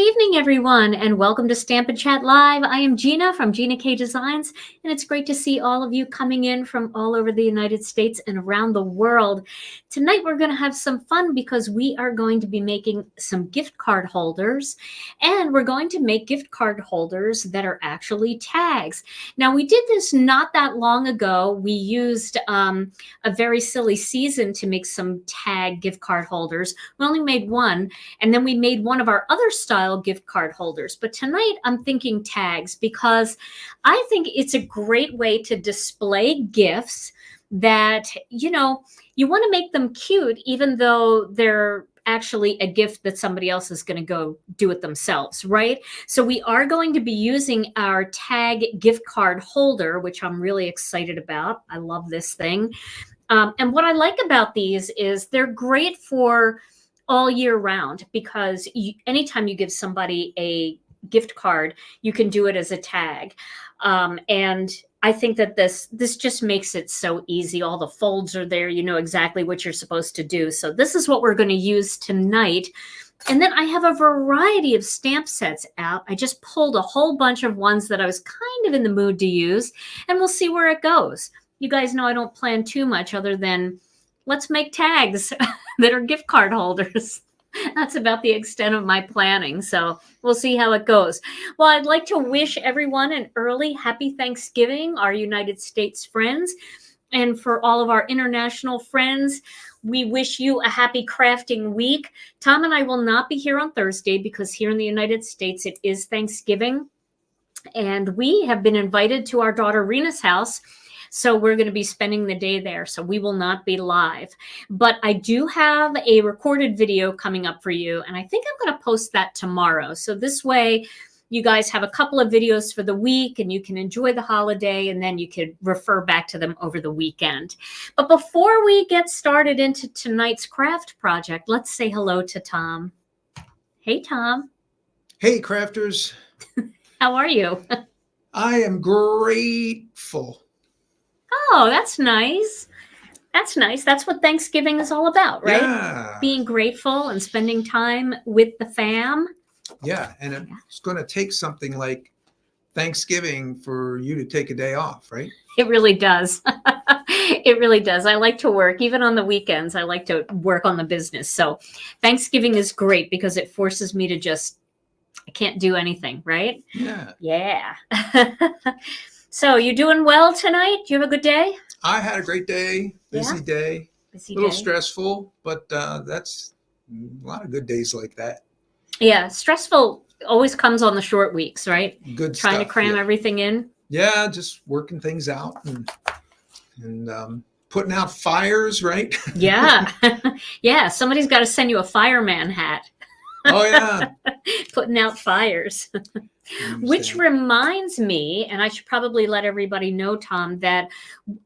evening, everyone, and welcome to Stamp and Chat Live. I am Gina from Gina K Designs, and it's great to see all of you coming in from all over the United States and around the world. Tonight, we're going to have some fun because we are going to be making some gift card holders, and we're going to make gift card holders that are actually tags. Now, we did this not that long ago. We used a very silly season to make some tag gift card holders. We only made one, and then we made one of our other style gift card holders. But tonight I'm thinking tags because I think it's a great way to display gifts that, you want to make them cute, even though they're actually a gift that somebody else is going to go do it themselves, right? So we are going to be using our tag gift card holder, which I'm really excited about. I love this thing. And what I like about these is they're great for all year round because anytime you give somebody a gift card, you can do it as a tag. And I think that this just makes it so easy. All the folds are there. You know exactly what you're supposed to do. So this is what we're going to use tonight. And then I have a variety of stamp sets out. I just pulled a whole bunch of ones that I was kind of in the mood to use, and we'll see where it goes. You guys know I don't plan too much other than let's make tags that are gift card holders. That's about the extent of my planning. So we'll see how it goes. Well, I'd like to wish everyone an early happy Thanksgiving, our United States friends. And for all of our international friends, we wish you a happy crafting week. Tom and I will not be here on Thursday because here in the United States, it is Thanksgiving. And we have been invited to our daughter Rena's house. So we're going to be spending the day there. So we will not be live. But I do have a recorded video coming up for you. And I think I'm going to post that tomorrow. So this way, you guys have a couple of videos for the week and you can enjoy the holiday and then you can refer back to them over the weekend. But before we get started into tonight's craft project, let's say hello to Tom. Hey, Tom. Hey, crafters. How are you? I am grateful. Oh, that's nice. That's nice. That's what Thanksgiving is all about, right? Yeah. Being grateful and spending time with the fam. Yeah. And it's going to take something like Thanksgiving for you to take a day off, right? It really does. It really does. I like to work. Even on the weekends, I like to work on the business. So Thanksgiving is great because it forces me to I can't do anything, right? Yeah. Yeah. So you doing well tonight? Do you have a good day? I had a great day, busy day, Busy a little day. Stressful, but that's a lot of good days like that. Yeah, stressful always comes on the short weeks, right? Good Trying stuff, to cram everything in. Yeah, just working things out and putting out fires, right? Yeah. Yeah, somebody's got to send you a fireman hat. Oh, yeah. Putting out fires. Which reminds me, and I should probably let everybody know, Tom, that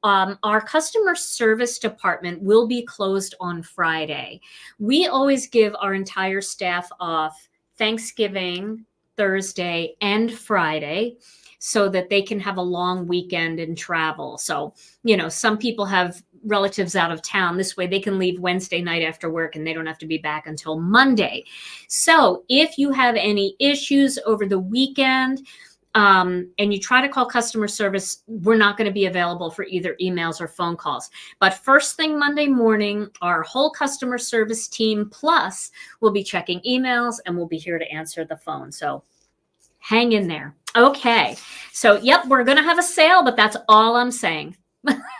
our customer service department will be closed on Friday. We always give our entire staff off Thanksgiving, Thursday, and Friday so that they can have a long weekend and travel. So, some people have relatives out of town. This way they can leave Wednesday night after work and they don't have to be back until Monday. So if you have any issues over the weekend and you try to call customer service, we're not going to be available for either emails or phone calls. But first thing Monday morning, our whole customer service team plus will be checking emails and we'll be here to answer the phone. So hang in there. Okay. So, yep, we're going to have a sale, but that's all I'm saying.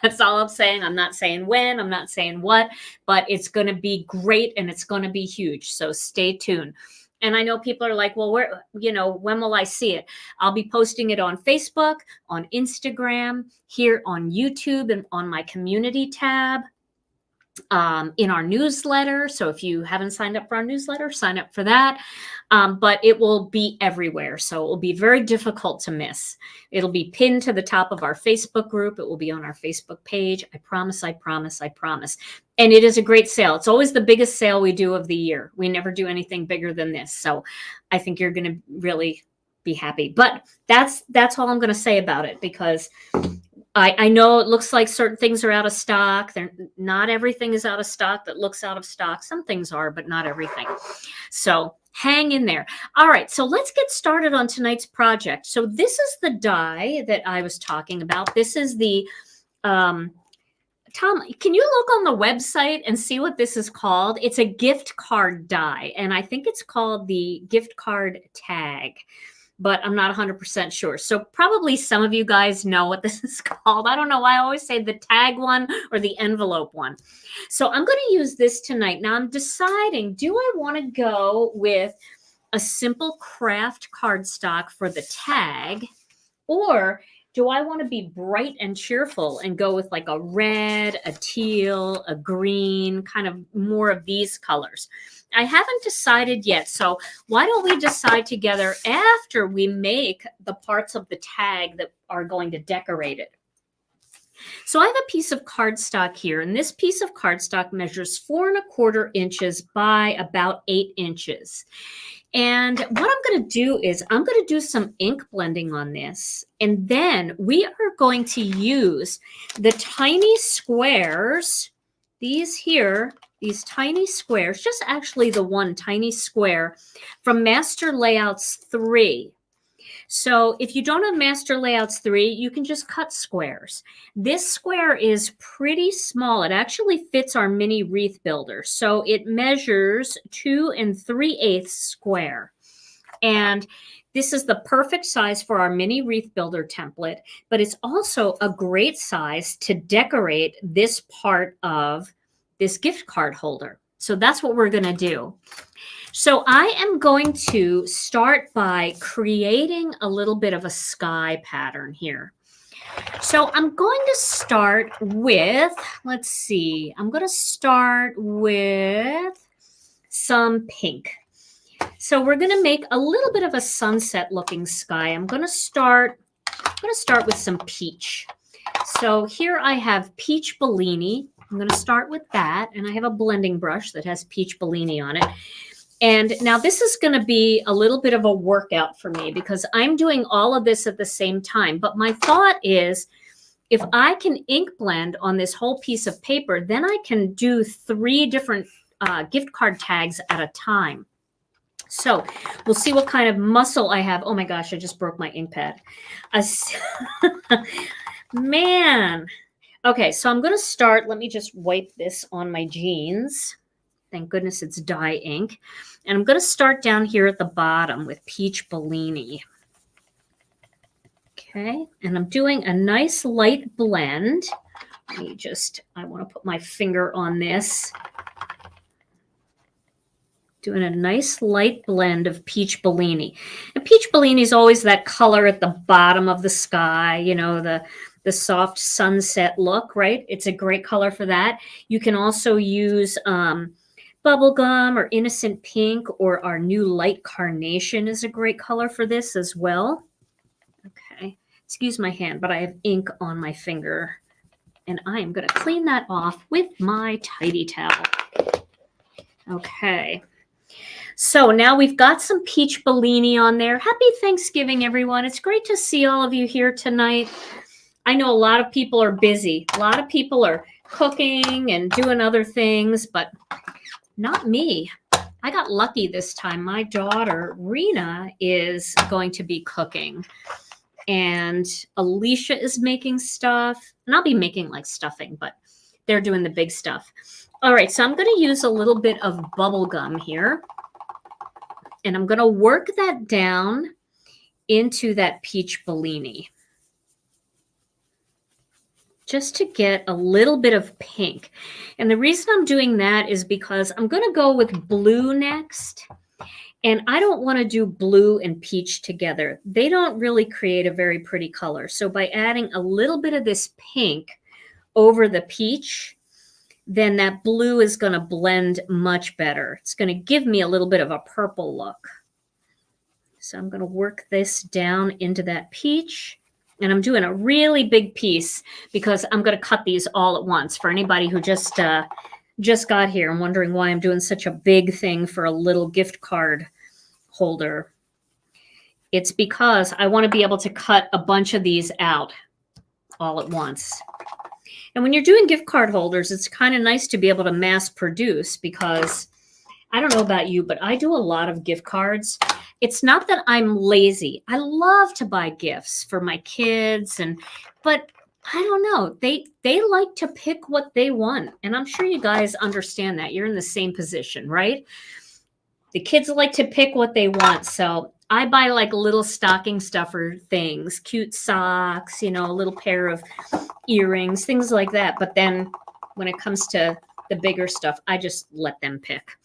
That's all I'm saying. I'm not saying when, I'm not saying what, but it's going to be great and it's going to be huge. So stay tuned. And I know people are like, well, when will I see it? I'll be posting it on Facebook, on Instagram, here on YouTube and on my community tab. In our newsletter. So if you haven't signed up for our newsletter, sign up for that. But it will be everywhere. So it will be very difficult to miss. It'll be pinned to the top of our Facebook group. It will be on our Facebook page. I promise, I promise, I promise. And it is a great sale. It's always the biggest sale we do of the year. We never do anything bigger than this. So I think you're going to really be happy. But that's all I'm going to say about it because I know it looks like certain things are out of stock. Not everything is out of stock that looks out of stock. Some things are, but not everything. So Hang in there. All right, so let's get started on tonight's project. So this is the die that I was talking about. This is the, Tom, can you look on the website and see what this is called? It's a gift card die, and I think it's called the gift card tag, but I'm not 100% sure. So probably some of you guys know what this is called. I don't know why I always say the tag one or the envelope one. So I'm going to use this tonight. Now I'm deciding, do I want to go with a simple craft cardstock for the tag, or do I want to be bright and cheerful and go with like a red, a teal, a green, kind of more of these colors? I haven't decided yet. So why don't we decide together after we make the parts of the tag that are going to decorate it? So I have a piece of cardstock here, and this piece of cardstock measures 4¼ inches by about 8 inches. And what I'm going to do is I'm going to do some ink blending on this, and then we are going to use the tiny squares, these here, these tiny squares, just actually the one tiny square from Master Layouts 3. So if you don't have Master Layouts 3, you can just cut squares. This square is pretty small. It actually fits our mini wreath builder. So it measures 2 3/8 square. And this is the perfect size for our mini wreath builder template, but it's also a great size to decorate this part of this gift card holder. So that's what we're going to do. So I am going to start by creating a little bit of a sky pattern here. So I'm going to start with, let's see, I'm going to start with some pink. So we're going to make a little bit of a sunset looking sky. I'm going to start with some peach. So here I have peach Bellini. I'm going to start with that, and I have a blending brush that has peach Bellini on it. And now this is going to be a little bit of a workout for me because I'm doing all of this at the same time. But my thought is, if I can ink blend on this whole piece of paper, then I can do 3 different gift card tags at a time. So we'll see what kind of muscle I have. Oh my gosh, I just broke my ink pad. Man. Okay, so I'm going to start. Let me just wipe this on my jeans. Thank goodness it's dye ink. And I'm going to start down here at the bottom with peach Bellini. Okay, and I'm doing a nice light blend. I want to put my finger on this. Doing a nice light blend of peach Bellini. And peach Bellini is always that color at the bottom of the sky, you know, the soft sunset look, right? It's a great color for that. You can also use bubblegum or innocent pink, or our new light carnation is a great color for this as well. Okay, excuse my hand, but I have ink on my finger, and I am going to clean that off with my tidy towel. Okay. So now we've got some peach Bellini on there. Happy Thanksgiving, everyone. It's great to see all of you here tonight. I know a lot of people are busy. A lot of people are cooking and doing other things, but not me. I got lucky this time. My daughter, Rena, is going to be cooking. And Alicia is making stuff. And I'll be making like stuffing, but they're doing the big stuff. All right, so I'm going to use a little bit of bubble gum here. And I'm going to work that down into that peach Bellini, just to get a little bit of pink. And the reason I'm doing that is because I'm going to go with blue next. And I don't want to do blue and peach together. They don't really create a very pretty color. So by adding a little bit of this pink over the peach, then that blue is going to blend much better. It's going to give me a little bit of a purple look. So I'm going to work this down into that peach. And I'm doing a really big piece because I'm going to cut these all at once. For anybody who just got here and wondering why I'm doing such a big thing for a little gift card holder, it's because I want to be able to cut a bunch of these out all at once. And when you're doing gift card holders, it's kind of nice to be able to mass produce because I don't know about you, but I do a lot of gift cards. It's not that I'm lazy. I love to buy gifts for my kids, but I don't know. They like to pick what they want. And I'm sure you guys understand that. You're in the same position, right? The kids like to pick what they want. So I buy like little stocking stuffer things, cute socks, a little pair of earrings, things like that. But then when it comes to the bigger stuff, I just let them pick.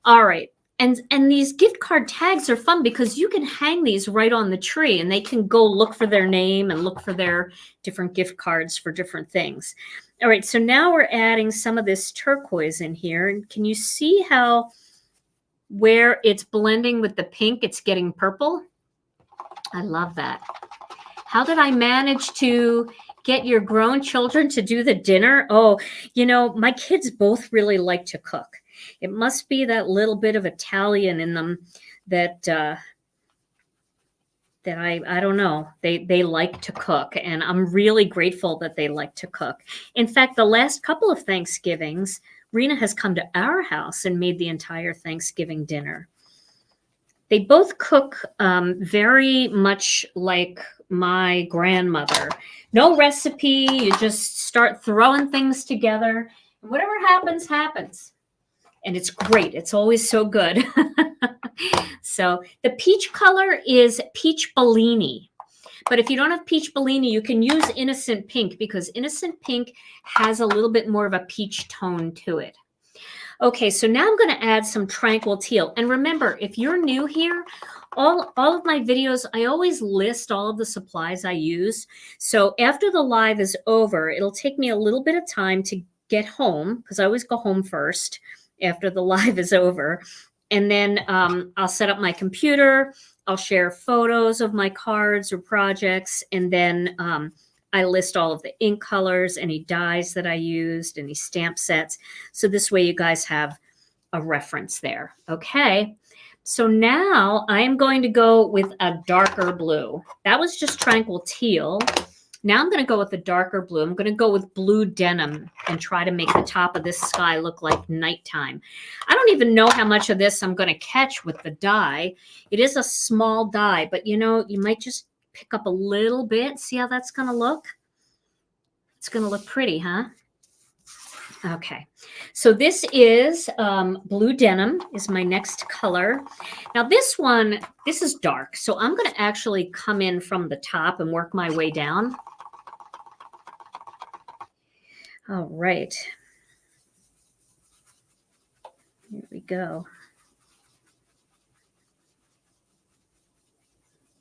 All right. And these gift card tags are fun because you can hang these right on the tree and they can go look for their name and look for their different gift cards for different things. All right, so now we're adding some of this turquoise in here. And can you see how where it's blending with the pink, it's getting purple? I love that. How did I manage to get your grown children to do the dinner? Oh, my kids both really like to cook. It must be that little bit of Italian in them that I don't know. They like to cook, and I'm really grateful that they like to cook. In fact, the last couple of Thanksgivings, Rena has come to our house and made the entire Thanksgiving dinner. They both cook very much like my grandmother. No recipe. You just start throwing things together. And whatever happens, happens. And it's great. It's always so good. So the peach color is peach Bellini. But if you don't have peach Bellini, you can use innocent pink because innocent pink has a little bit more of a peach tone to it. Okay, so now I'm going to add some Tranquil Teal. And remember, if you're new here, all of my videos, I always list all of the supplies I use. So after the live is over, it'll take me a little bit of time to get home because I always go home first after the live is over. And then I'll set up my computer. I'll share photos of my cards or projects. And then I list all of the ink colors, any dyes that I used, any stamp sets. So this way you guys have a reference there. Okay. So now I'm going to go with a darker blue. That was just Tranquil Teal. Now I'm going to go with the darker blue. I'm going to go with blue denim and try to make the top of this sky look like nighttime. I don't even know how much of this I'm going to catch with the dye. It is a small dye, but you might just pick up a little bit. See how that's going to look? It's going to look pretty, huh? Okay. So this is blue denim is my next color. Now this is dark. So I'm going to actually come in from the top and work my way down. All right. Here we go.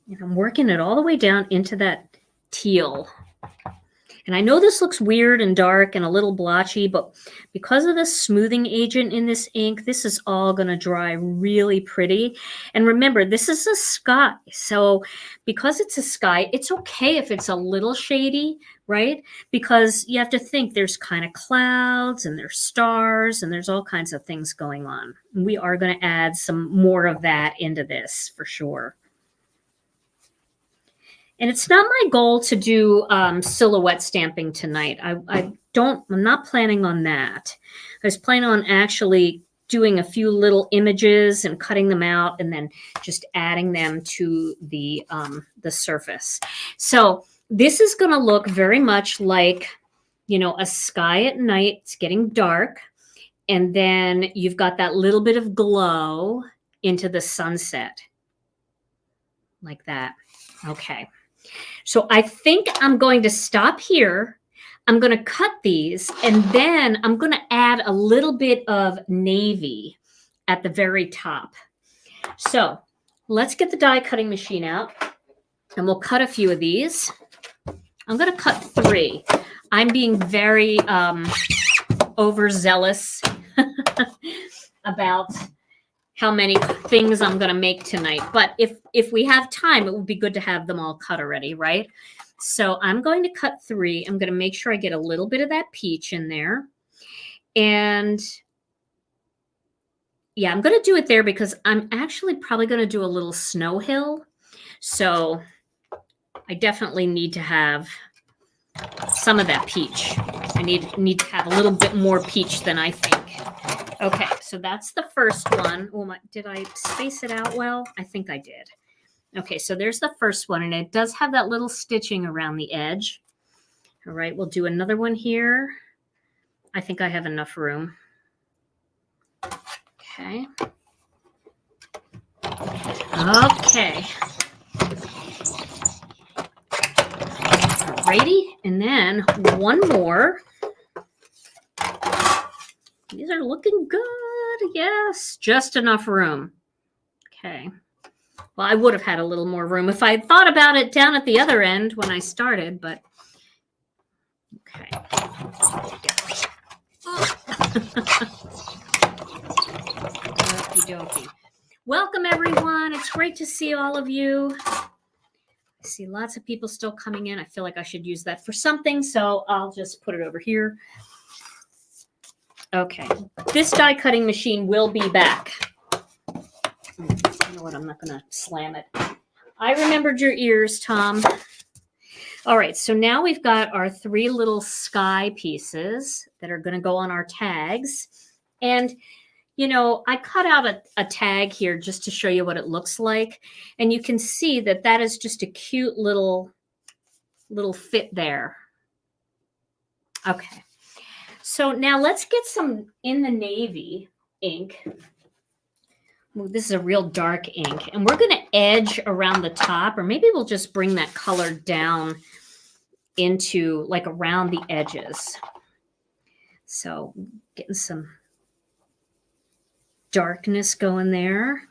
And I'm working it all the way down into that teal. And I know this looks weird and dark and a little blotchy, but because of the smoothing agent in this ink, this is all going to dry really pretty. And remember, this is a sky. So because it's a sky, it's okay if it's a little shady, right? Because you have to think there's kind of clouds and there's stars and there's all kinds of things going on. We are going to add some more of that into this for sure. And it's not my goal to do silhouette stamping tonight. I'm not planning on that. I was planning on actually doing a few little images and cutting them out and then just adding them to the surface. So this is going to look very much like, a sky at night. It's getting dark. And then you've got that little bit of glow into the sunset. Like that. Okay. So I think I'm going to stop here. I'm going to cut these, and then I'm going to add a little bit of navy at the very top. So let's get the die cutting machine out, and we'll cut a few of these. I'm going to cut 3. I'm being very overzealous about how many things I'm going to make tonight. But if we have time, it would be good to have them all cut already, right? So I'm going to cut 3. I'm going to make sure I get a little bit of that peach in there. And yeah, I'm going to do it there because I'm actually probably going to do a little snow hill. So I definitely need to have some of that peach. I need to have a little bit more peach than I think. Okay, so that's the first one. Oh my, did I space it out well? I think I did. Okay, so there's the first one, and it does have that little stitching around the edge. All right, we'll do another one here. I think I have enough room. Okay. Okay. Alrighty, and then one more. These are looking good. Yes, just enough room. Okay. Well, I would have had a little more room if I had thought about it down at the other end when I started, but okay. Okie dokie. Welcome, everyone. It's great to see all of you. I see lots of people still coming in. I feel like I should use that for something, so I'll just put it over here. Okay. This die cutting machine will be back. You know what? I'm not going to slam it. I remembered your ears, Tom. All right. So now we've got our 3 little sky pieces that are going to go on our tags. And, you know, I cut out a tag here just to show you what it looks like. And you can see that that is just a cute little fit there. Okay. So now let's get some In the Navy ink. Well, this is a real dark ink. And we're going to edge around the top, or maybe we'll just bring that color down into like around the edges. So getting some darkness going there.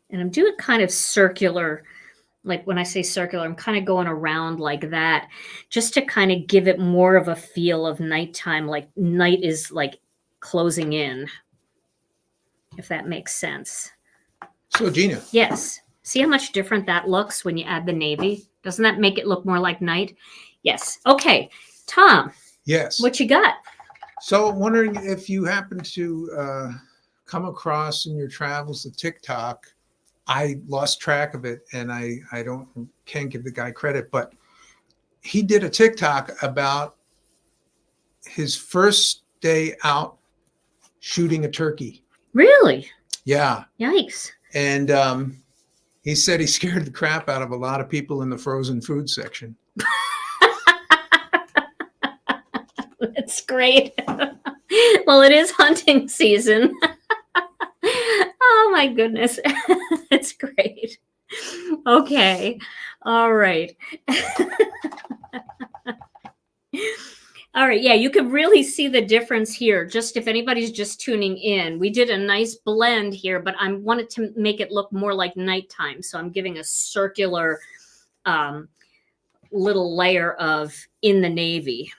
And I'm doing kind of circular. Like when I say circular, I'm kind of going around like that just to kind of give it more of a feel of nighttime, like night is like closing in, if that makes sense. So, Gina. Yes. See how much different that looks when you add the navy? Doesn't that make it look more like night? Yes. Okay. Tom. Yes. What you got? So, wondering if you happen to come across in your travels the TikTok. I lost track of it, and I can't give the guy credit, but he did a TikTok about his first day out shooting a turkey. Really? Yeah. Yikes. And he said he scared the crap out of a lot of people in the frozen food section. That's great. Well, it is hunting season. Oh my goodness. That's great. Okay. All right. All right. Yeah, you can really see the difference here. Just if anybody's just tuning in, we did a nice blend here, but I wanted to make it look more like nighttime. So I'm giving a circular little layer of In the Navy.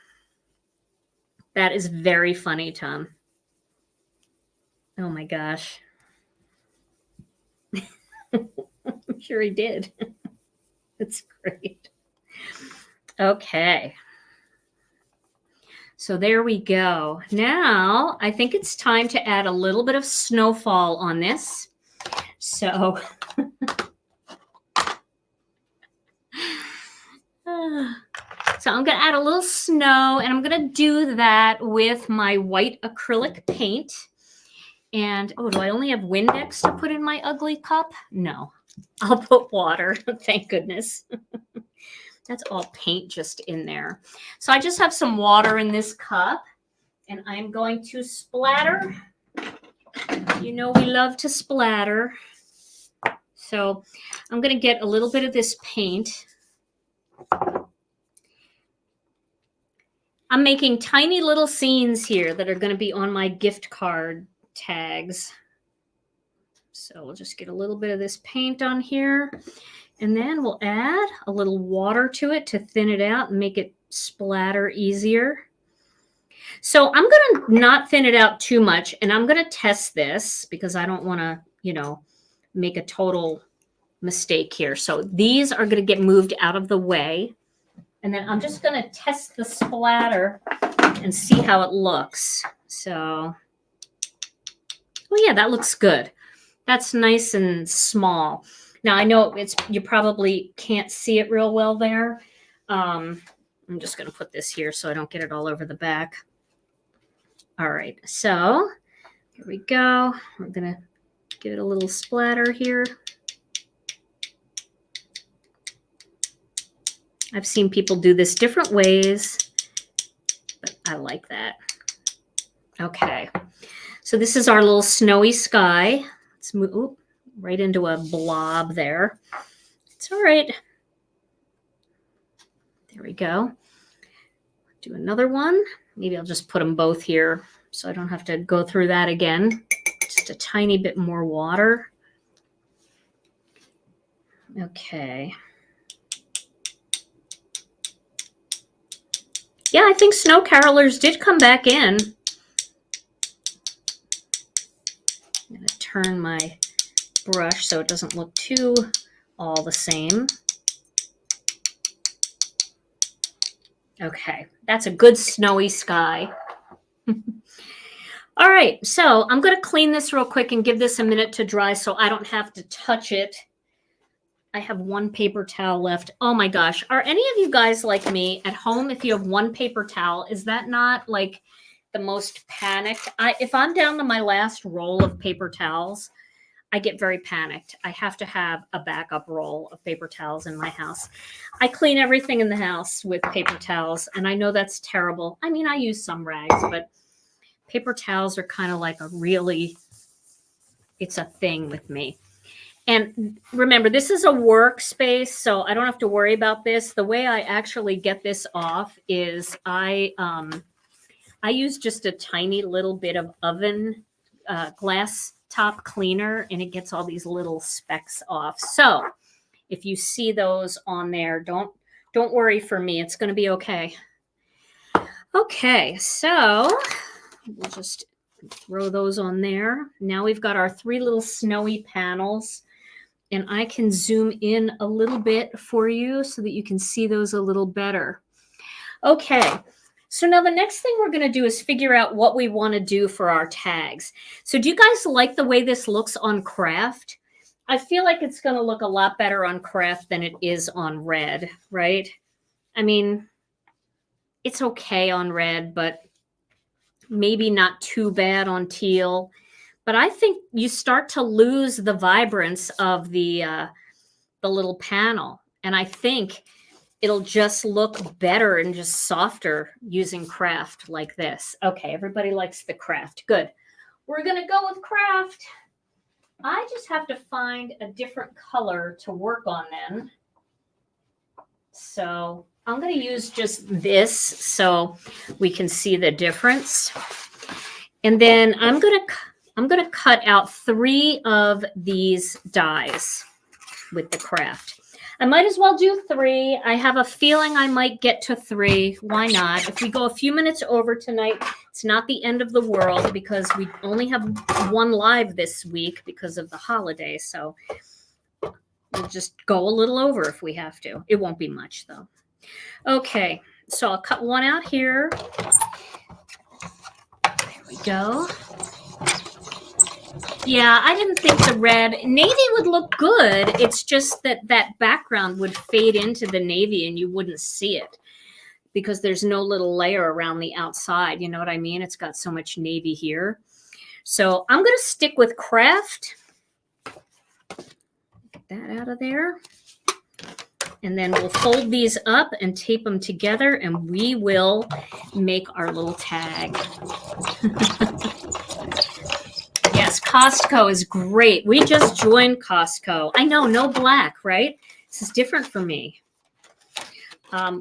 That is very funny, Tom. Oh my gosh. I'm sure he did. It's great. Okay. So there we go. Now I think it's time to add a little bit of snowfall on this. So so I'm going to add a little snow, and I'm going to do that with my white acrylic paint. And, oh, do I only have Windex to put in my ugly cup? No, I'll put water. Thank goodness. That's all paint just in there. So I just have some water in this cup, and I'm going to splatter. You know we love to splatter. So I'm going to get a little bit of this paint. I'm making tiny little scenes here that are going to be on my gift card tags. So we'll just get a little bit of this paint on here, and then we'll add a little water to it to thin it out and make it splatter easier. So I'm going to not thin it out too much, and I'm going to test this because I don't want to, you know, make a total mistake here. So these are going to get moved out of the way. And then I'm just going to test the splatter and see how it looks. So, oh yeah, that looks good. That's nice and small. Now I know you probably can't see it real well there. I'm just going to put this here so I don't get it all over the back. All right, so here we go. We're gonna give it a little splatter here. I've seen people do this different ways, but I like that. Okay, so this is our little snowy sky. Let's move right into a blob there. It's all right. There we go. Do another one. Maybe I'll just put them both here so I don't have to go through that again. Just a tiny bit more water. Okay. Yeah, I think snow carolers did come back in. I'm going to turn my brush so it doesn't look too all the same. Okay, that's a good snowy sky. All right, so I'm going to clean this real quick and give this a minute to dry so I don't have to touch it. I have one paper towel left. Oh my gosh, are any of you guys like me at home? If you have one paper towel, is that not like the most panicked? If I'm down to my last roll of paper towels, I get very panicked. I have to have a backup roll of paper towels in my house. I clean everything in the house with paper towels, and I know that's terrible. I mean, I use some rags, but paper towels are kind of like it's a thing with me. And remember, this is a workspace, so I don't have to worry about this. The way I actually get this off is I use just a tiny little bit of oven glass top cleaner, and it gets all these little specks off. So if you see those on there, don't worry for me. It's going to be okay. Okay, so we'll just throw those on there. Now we've got our 3 little snowy panels, and I can zoom in a little bit for you so that you can see those a little better. Okay. So now the next thing we're going to do is figure out what we want to do for our tags. So do you guys like the way this looks on craft? I feel like it's going to look a lot better on craft than it is on red, right? I mean, it's okay on red, but maybe not too bad on teal. But I think you start to lose the vibrance of the little panel. And I think it'll just look better and just softer using craft like this. Okay, everybody likes the craft. Good. We're going to go with craft. I just have to find a different color to work on then. So I'm going to use just this so we can see the difference. And then I'm going to cut out 3 of these dies with the craft. I might as well do 3. I have a feeling I might get to 3. Why not? If we go a few minutes over tonight, it's not the end of the world because we only have 1 live this week because of the holiday. So we'll just go a little over if we have to. It won't be much though. Okay, so I'll cut 1 out here. There we go. Yeah, I didn't think the red. Navy would look good. It's just that background would fade into the navy and you wouldn't see it because there's no little layer around the outside. You know what I mean? It's got so much navy here. So I'm going to stick with craft. Get that out of there. And then we'll fold these up and tape them together and we will make our little tag. Yes, Costco is great. We just joined Costco. I know, no black, right? This is different for me.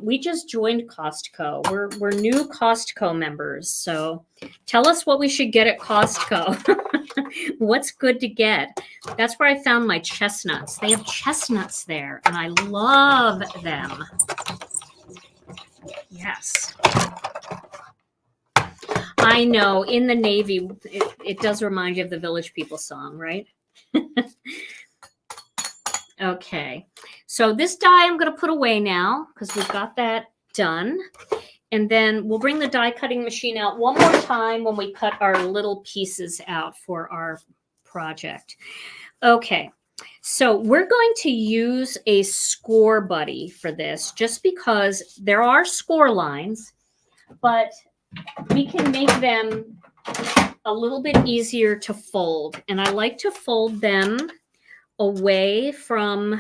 We just joined Costco. We're new Costco members. So tell us what we should get at Costco. What's good to get? That's where I found my chestnuts. They have chestnuts there, and I love them. Yes. I know, in the Navy, it does remind you of the Village People song, right? Okay, so this die I'm going to put away now because we've got that done. And then we'll bring the die cutting machine out one more time when we cut our little pieces out for our project. Okay, so we're going to use a score buddy for this just because there are score lines, but we can make them a little bit easier to fold. And I like to fold them away from,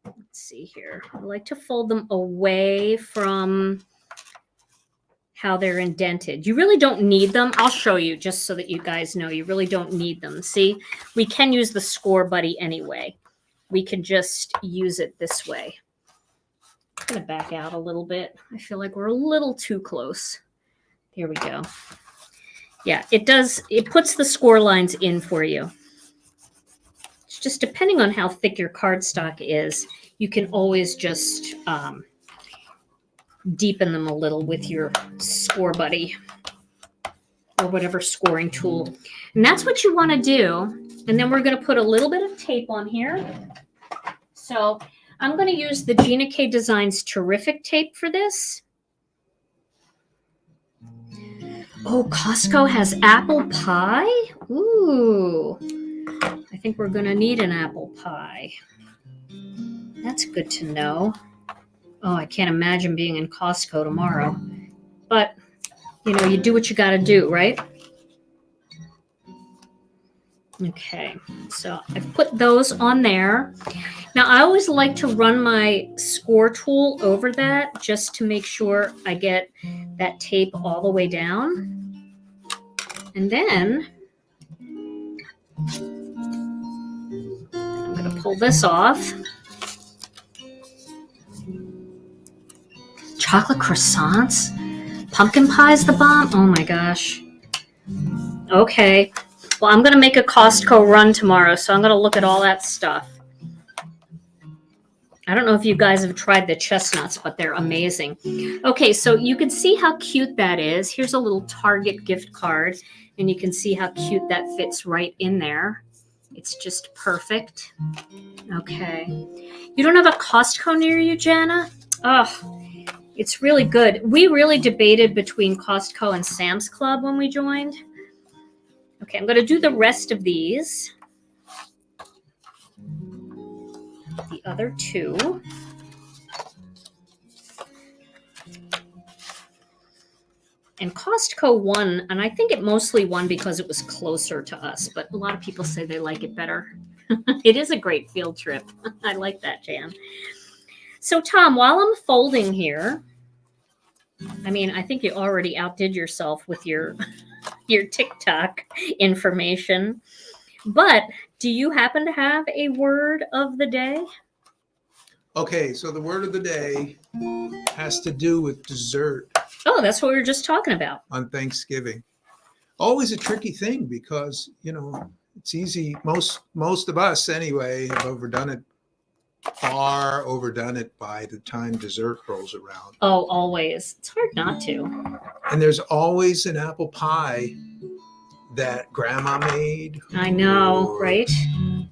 let's see here. I like to fold them away from how they're indented. You really don't need them. I'll show you just so that you guys know you really don't need them. See, we can use the score buddy anyway. We can just use it this way. I'm going to back out a little bit. I feel like we're a little too close. Here we go. Yeah, it does. It puts the score lines in for you. It's just depending on how thick your cardstock is, you can always just deepen them a little with your score buddy or whatever scoring tool. And that's what you want to do. And then we're going to put a little bit of tape on here. So I'm going to use the Gina K Designs Terrific Tape for this. Oh, Costco has apple pie? Ooh, I think we're going to need an apple pie. That's good to know. Oh, I can't imagine being in Costco tomorrow. But, you know, you do what you got to do, right? Okay, so I've put those on there. Now, I always like to run my score tool over that just to make sure I get that tape all the way down. And then I'm going to pull this off. Chocolate croissants? Pumpkin pie's the bomb? Oh my gosh. Okay. Well, I'm going to make a Costco run tomorrow, so I'm going to look at all that stuff. I don't know if you guys have tried the chestnuts, but they're amazing. Okay, so you can see how cute that is. Here's a little Target gift card, and you can see how cute that fits right in there. It's just perfect. Okay. You don't have a Costco near you, Jana? Oh, it's really good. We really debated between Costco and Sam's Club when we joined. Okay, I'm going to do the rest of these. The other two. And Costco won, and I think it mostly won because it was closer to us, but a lot of people say they like it better. It is a great field trip. I like that, Jan. So, Tom, while I'm folding here, I mean, I think you already outdid yourself with your TikTok information, but do you happen to have a word of the day? Okay, so the word of the day has to do with dessert. Oh, that's what we were just talking about. On Thanksgiving. Always a tricky thing because, you know, it's easy. Most of us anyway have overdone it, far overdone it by the time dessert rolls around. Oh, always. It's hard not to. And there's always an apple pie that grandma made. I know, right?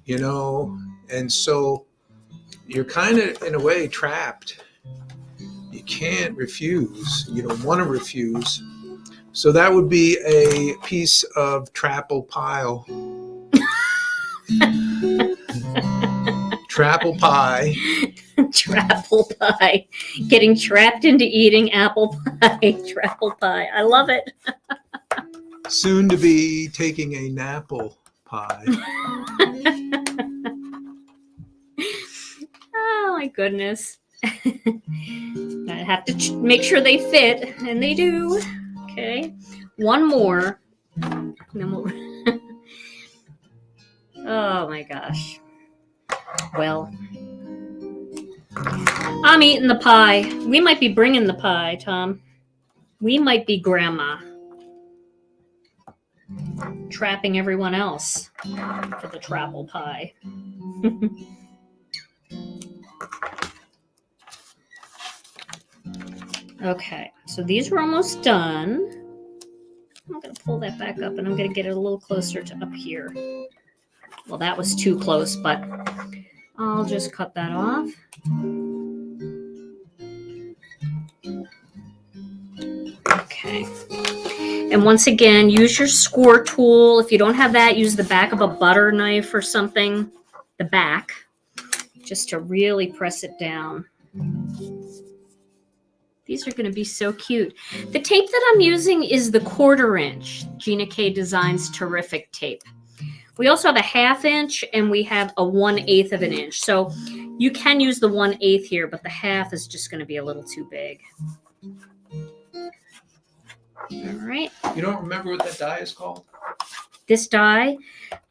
You know, and so you're kind of in a way trapped. You can't refuse. You don't want to refuse. So that would be a piece of trapple pile. Trapple pie. Trapple pie. Getting trapped into eating apple pie. Trapple pie. I love it. Soon to be taking a napple pie. Oh my goodness. I have to make sure they fit, and they do. Okay. One more. And then we'll oh my gosh. Well, I'm eating the pie. We might be bringing the pie, Tom. We might be grandma. Trapping everyone else for the trapple pie. Okay, so these are almost done. I'm going to pull that back up, and I'm going to get it a little closer to up here. Well, that was too close, but I'll just cut that off. Okay. And once again, use your score tool. If you don't have that, use the back of a butter knife or something, the back, just to really press it down. These are going to be so cute. The tape that I'm using is the 1/4 inch Gina K Designs Terrific tape. We also have a 1/2 inch and we have a 1/8 of an inch. So you can use the 1/8 here, but the 1/2 is just going to be a little too big. All right. You don't remember what that die is called? This die,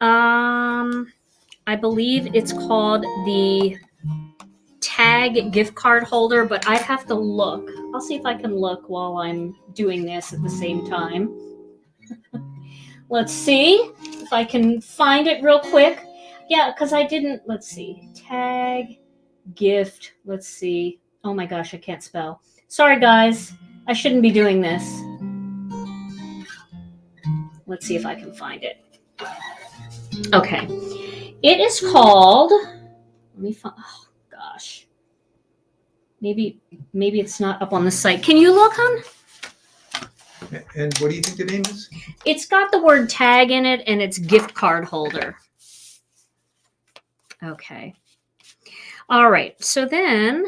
I believe it's called the Tag gift card holder, but I'd have to look. I'll see if I can look while I'm doing this at the same time. Let's see if I can find it real quick. Yeah, because I didn't, let's see. Tag, gift, let's see. Oh my gosh, I can't spell. Sorry, guys. I shouldn't be doing this. Let's see if I can find it. Okay. It is called, let me find, oh gosh. Maybe it's not up on the site. Can you look, hon? And what do you think the name is? It's got the word tag in it, and it's gift card holder. Okay. All right. So then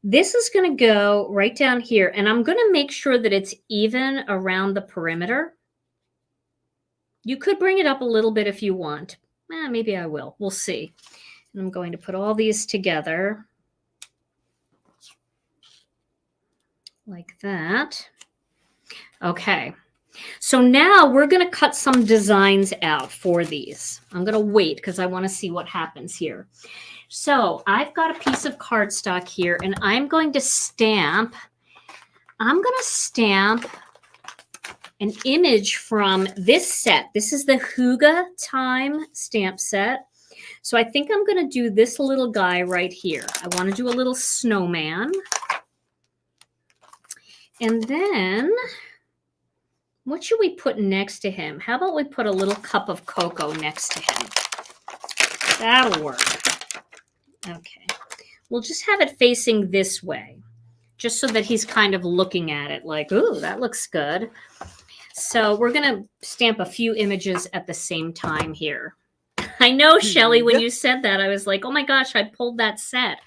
this is going to go right down here, and I'm going to make sure that it's even around the perimeter. You could bring it up a little bit if you want. Maybe I will. We'll see. And I'm going to put all these together like that. Okay. So now we're going to cut some designs out for these. I'm going to wait because I want to see what happens here. So I've got a piece of cardstock here, and I'm going to stamp an image from this set. This is the Hygge Time stamp set. So I think I'm going to do this little guy right here. I want to do a little snowman. And then what should we put next to him? How about we put a little cup of cocoa next to him? That'll work. Okay. We'll just have it facing this way, just so that he's kind of looking at it like, ooh, that looks good. So we're going to stamp a few images at the same time here. I know, Shelly, when you said that, I was like, oh my gosh, I pulled that set.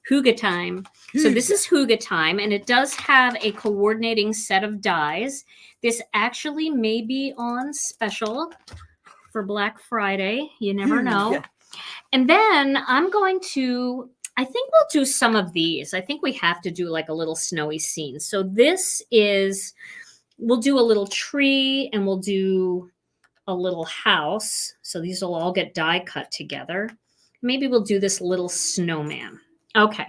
Hygge Time. So this is Hygge Time, and it does have a coordinating set of dies. This actually may be on special for Black Friday. You never know. Yeah. And then I'm going to, I think we'll do some of these. I think we have to do like a little snowy scene. So this is, we'll do a little tree and we'll do a little house. So these will all get die cut together. Maybe we'll do this little snowman. Okay.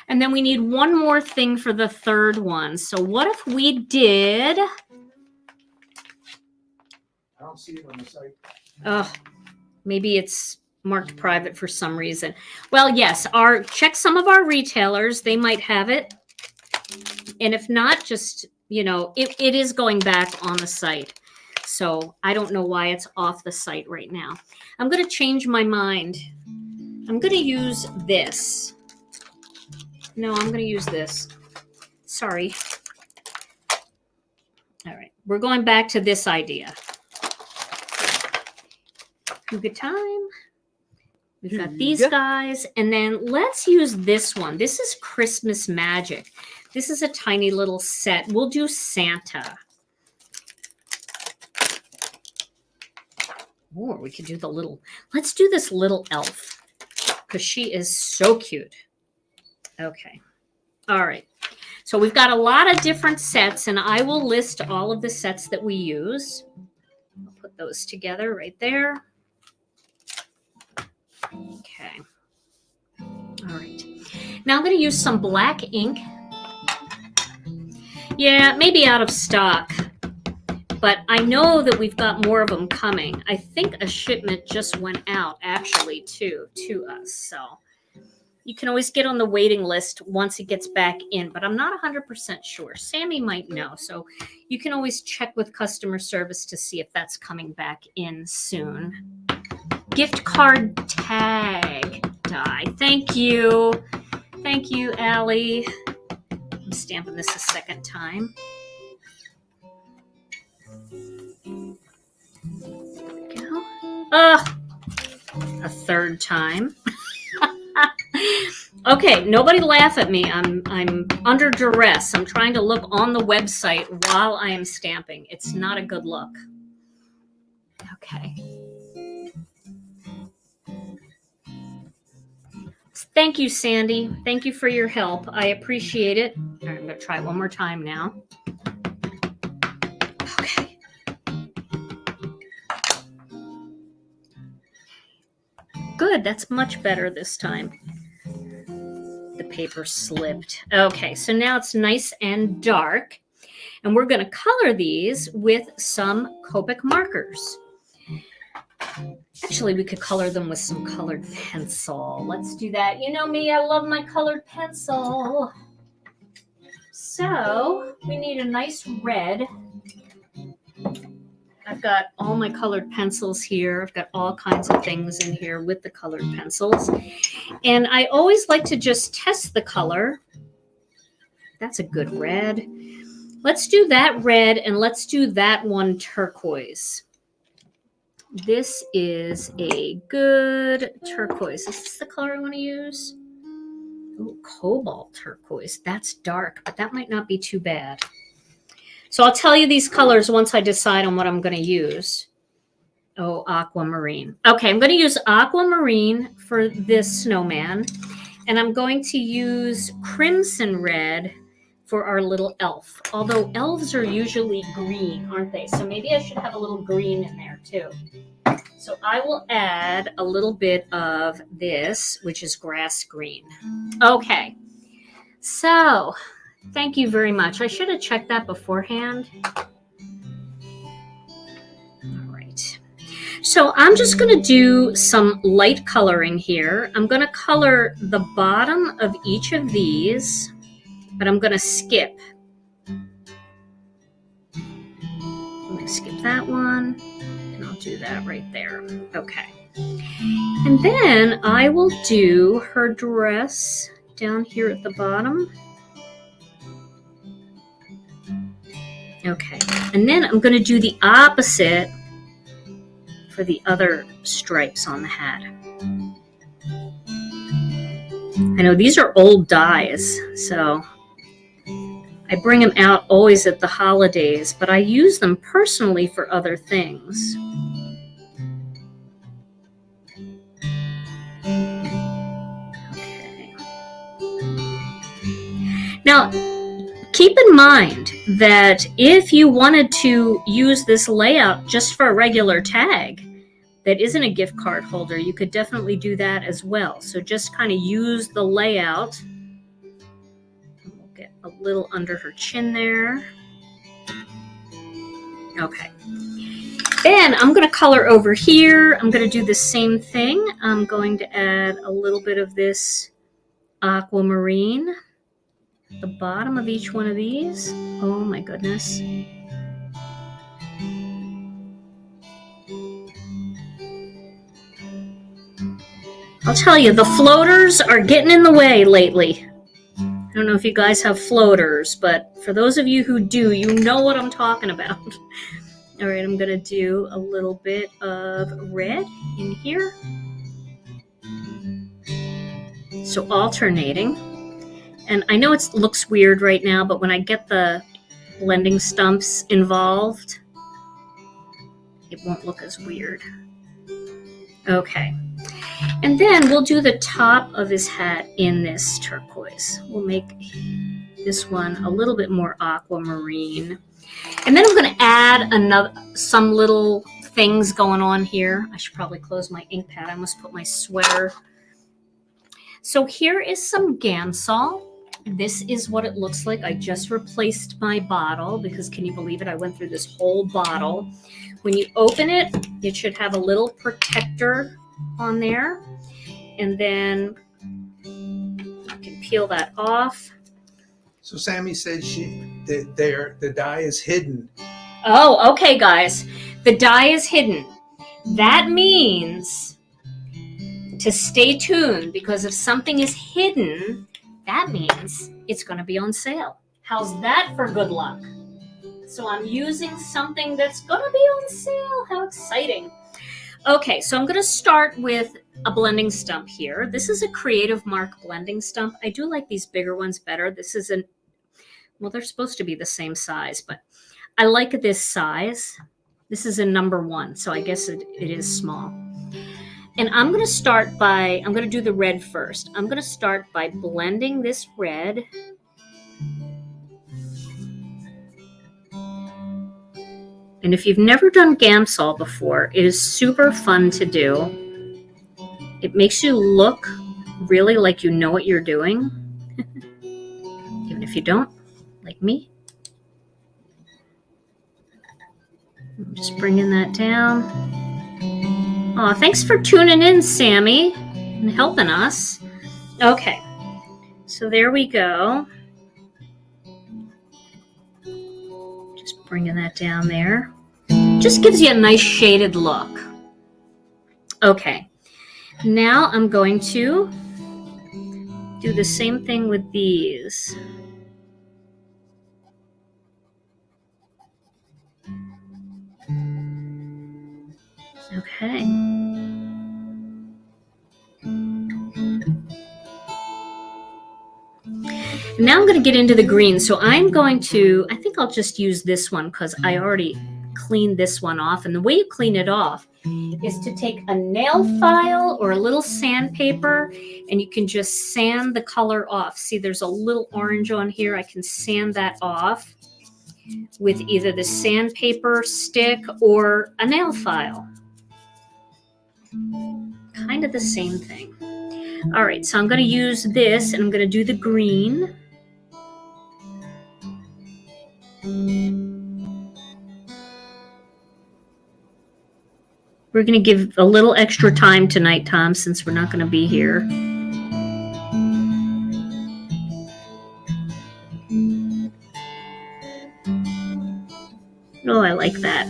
And then we need one more thing for the third one. So what if we did... I don't see it on the site. Maybe it's marked private for some reason. Well, yes, check some of our retailers. They might have it. And if not, just, you know, it is going back on the site. So I don't know why it's off the site right now. I'm going to change my mind. I'm going to use this. No, I'm going to use this. Sorry. All right. We're going back to this idea. Hygge Time. We've got these guys. And then let's use this one. This is Christmas Magic. This is a tiny little set. We'll do Santa. Or we could do the little, let's do this little elf because she is so cute. Okay. All right. So we've got a lot of different sets, and I will list all of the sets that we use. I'll put those together right there. Okay. All right. Now I'm going to use some black ink. Yeah, maybe out of stock, but I know that we've got more of them coming. I think a shipment just went out actually to us. So you can always get on the waiting list once it gets back in, but I'm not 100% sure. Sammy might know. So you can always check with customer service to see if that's coming back in soon. Gift card tag die. Thank you. Thank you, Allie. I'm stamping this a second time. There we go. A third time. Okay, nobody laugh at me. I'm under duress. I'm trying to look on the website while I am stamping. It's not a good look. Okay. Thank you, Sandy. Thank you for your help. I appreciate it. All right, I'm going to try it one more time now. Okay. Good. That's much better this time. The paper slipped. Okay, so now it's nice and dark. And we're going to color these with some Copic markers. Actually, we could color them with some colored pencil. Let's do that. You know me, I love my colored pencil. So we need a nice red. I've got all my colored pencils here. I've got all kinds of things in here with the colored pencils. And I always like to just test the color. That's a good red. Let's do that red, and let's do that one turquoise. This is a good turquoise. Is this the color I want to use? Oh, cobalt turquoise. That's dark, but that might not be too bad. So I'll tell you these colors once I decide on what I'm going to use. Oh, aquamarine. Okay, I'm going to use aquamarine for this snowman. And I'm going to use crimson red for our little elf. Although elves are usually green, aren't they? So maybe I should have a little green in there too. So I will add a little bit of this, which is grass green. Okay. So thank you very much. I should have checked that beforehand. All right. So I'm just going to do some light coloring here. I'm going to color the bottom of each of these, but I'm going to skip. I'm going to skip that one. Do that right there. Okay. And then I will do her dress down here at the bottom. Okay. And then I'm going to do the opposite for the other stripes on the hat. I know these are old dies, so I bring them out always at the holidays, but I use them personally for other things. Now, keep in mind that if you wanted to use this layout just for a regular tag that isn't a gift card holder, you could definitely do that as well. So just kind of use the layout. We'll get a little under her chin there. Okay. Then I'm going to color over here. I'm going to do the same thing. I'm going to add a little bit of this aquamarine. The bottom of each one of these. Oh my goodness. I'll tell you, the floaters are getting in the way lately. I don't know if you guys have floaters, but for those of you who do, you know what I'm talking about. All right, I'm going to do a little bit of red in here. So alternating. And I know it looks weird right now, but when I get the blending stumps involved, it won't look as weird. Okay. And then we'll do the top of his hat in this turquoise. We'll make this one a little bit more aquamarine. And then I'm going to add some little things going on here. I should probably close my ink pad. I must put my sweater. So here is some Gamsol. This is what it looks like. I just replaced my bottle because, can you believe it? I went through this whole bottle. When you open it, it should have a little protector on there. And then you can peel that off. So Sammy said the dye is hidden. Oh, okay, guys. The dye is hidden. That means to stay tuned, because if something is hidden, that means it's going to be on sale. How's that for good luck? So I'm using something that's going to be on sale. How exciting. Okay, so I'm going to start with a blending stump here. This is a Creative Mark blending stump. I do like these bigger ones better. This is well, they're supposed to be the same size, but I like this size. This is a number 1, so I guess it is small. And I'm going to do the red first. I'm going to start by blending this red. And if you've never done Gamsol before, it is super fun to do. It makes you look really like you know what you're doing, even if you don't, like me. I'm just bringing that down. Oh, thanks for tuning in, Sammy, and helping us. Okay, so there we go. Just bringing that down there. Just gives you a nice shaded look. Okay, now I'm going to do the same thing with these. Okay. Now I'm going to get into the green. So I think I'll just use this one because I already cleaned this one off. And the way you clean it off is to take a nail file or a little sandpaper, and you can just sand the color off. See, there's a little orange on here. I can sand that off with either the sandpaper stick or a nail file. Kind of the same thing. All right, so I'm going to use this, and I'm going to do the green. We're going to give a little extra time tonight, Tom, since we're not going to be here. Oh, I like that.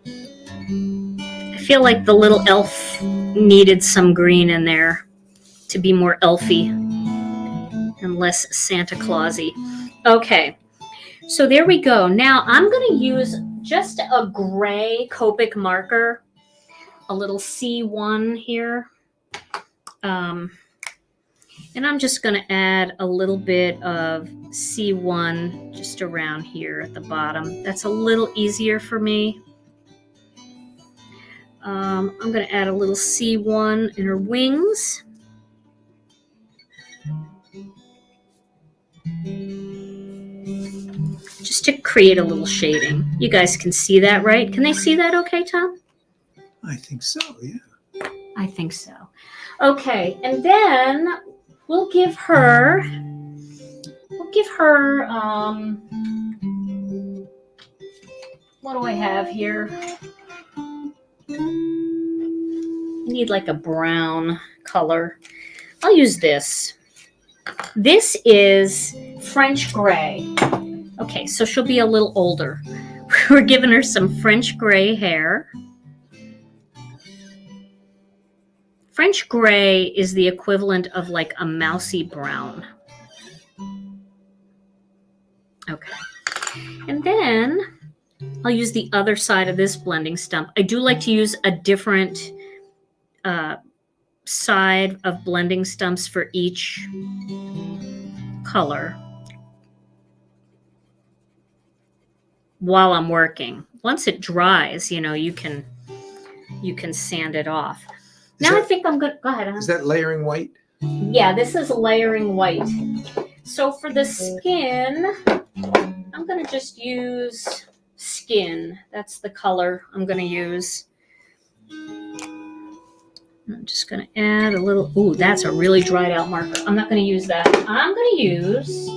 I feel like the little elf needed some green in there to be more elfy and less Santa Clausy. Okay, so there we go. Now I'm going to use just a gray Copic marker, a little C1 here. And I'm just going to add a little bit of C1 just around here at the bottom. That's a little easier for me. I'm going to add a little C1 in her wings. Just to create a little shading. You guys can see that, right? Can they see that okay, Tom? I think so, yeah. I think so. Okay, and then we'll give her, what do I have here? I need like a brown color. I'll use this. This is French gray. Okay, so she'll be a little older. We're giving her some French gray hair. French gray is the equivalent of like a mousy brown. Okay. And then I'll use the other side of this blending stump. I do like to use a different side of blending stumps for each color while I'm working. Once it dries, you know, you can sand it off. I think I'm good. Go ahead. Is that layering white? Yeah, this is layering white. So for the skin, I'm going to just use skin. That's the color I'm going to use. I'm just going to add a little. Ooh, that's a really dried out marker. I'm not going to use that. I'm going to use.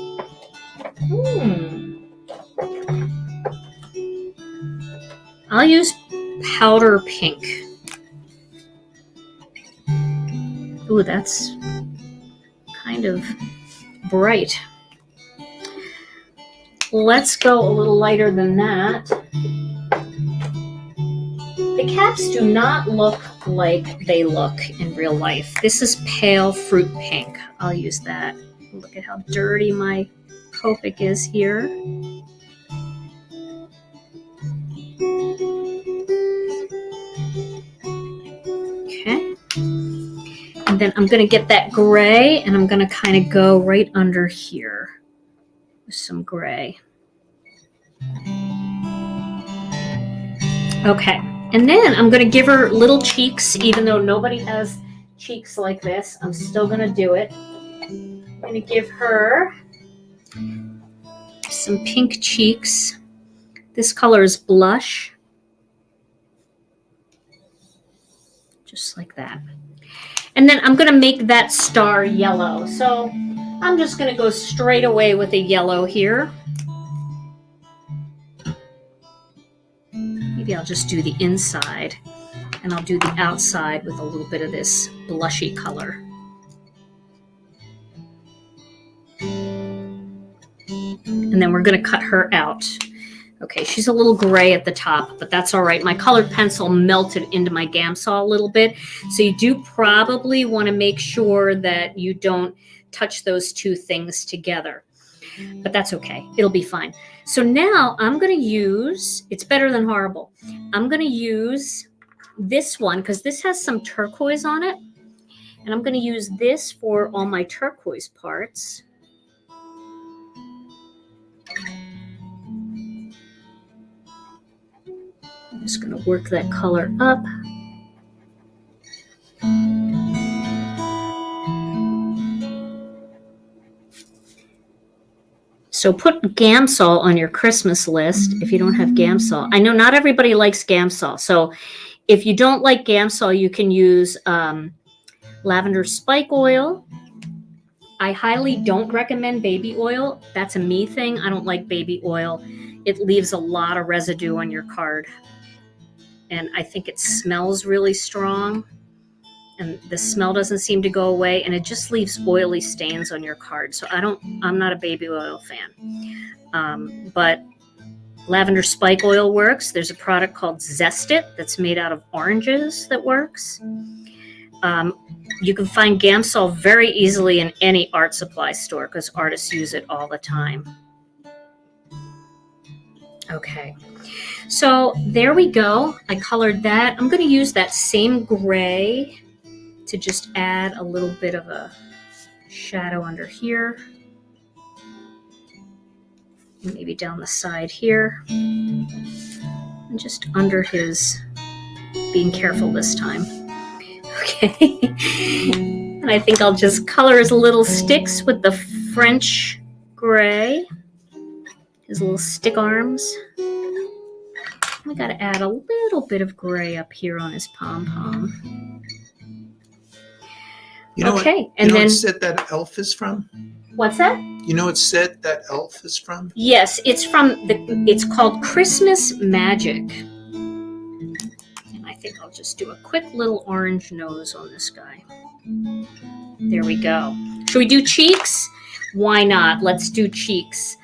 I'll use powder pink. Ooh, that's kind of bright. Let's go a little lighter than that. The caps do not look like they look in real life. This is pale fruit pink. I'll use that. Look at how dirty my Copic is here. Okay. And then I'm going to get that gray, and I'm going to kind of go right under here with some gray. Okay, and then I'm going to give her little cheeks, even though nobody has cheeks like this. I'm still going to do it. I'm going to give her some pink cheeks. This color is blush. Just like that. And then I'm going to make that star yellow. So I'm just going to go straight away with a yellow here. Maybe I'll just do the inside, and I'll do the outside with a little bit of this blushy color. And then we're going to cut her out. Okay, she's a little gray at the top, but that's all right. My colored pencil melted into my Gamsol a little bit. So you do probably want to make sure that you don't touch those two things together. But that's okay. It'll be fine. So now I'm going to use, it's better than horrible. I'm going to use this one because this has some turquoise on it. And I'm going to use this for all my turquoise parts. I'm just going to work that color up. So put Gamsol on your Christmas list if you don't have Gamsol. I know not everybody likes Gamsol. So if you don't like Gamsol, you can use lavender spike oil. I highly don't recommend baby oil. That's a me thing. I don't like baby oil. It leaves a lot of residue on your card. And I think it smells really strong. And the smell doesn't seem to go away, and it just leaves oily stains on your card. So I'm not a baby oil fan. But lavender spike oil works. There's a product called Zest It that's made out of oranges that works. You can find Gamsol very easily in any art supply store because artists use it all the time. Okay, so there we go. I colored that. I'm going to use that same gray to just add a little bit of a shadow under here. Maybe down the side here. And just under his, being careful this time. Okay. And I think I'll just color his little sticks with the French gray. His little stick arms. I got to add a little bit of gray up here on his pom-pom. You know okay, what, and you know then what set that elf is from? What's that? You know what set that elf is from? Yes, it's called Christmas Magic. And I think I'll just do a quick little orange nose on this guy. There we go. Should we do cheeks? Why not? Let's do cheeks.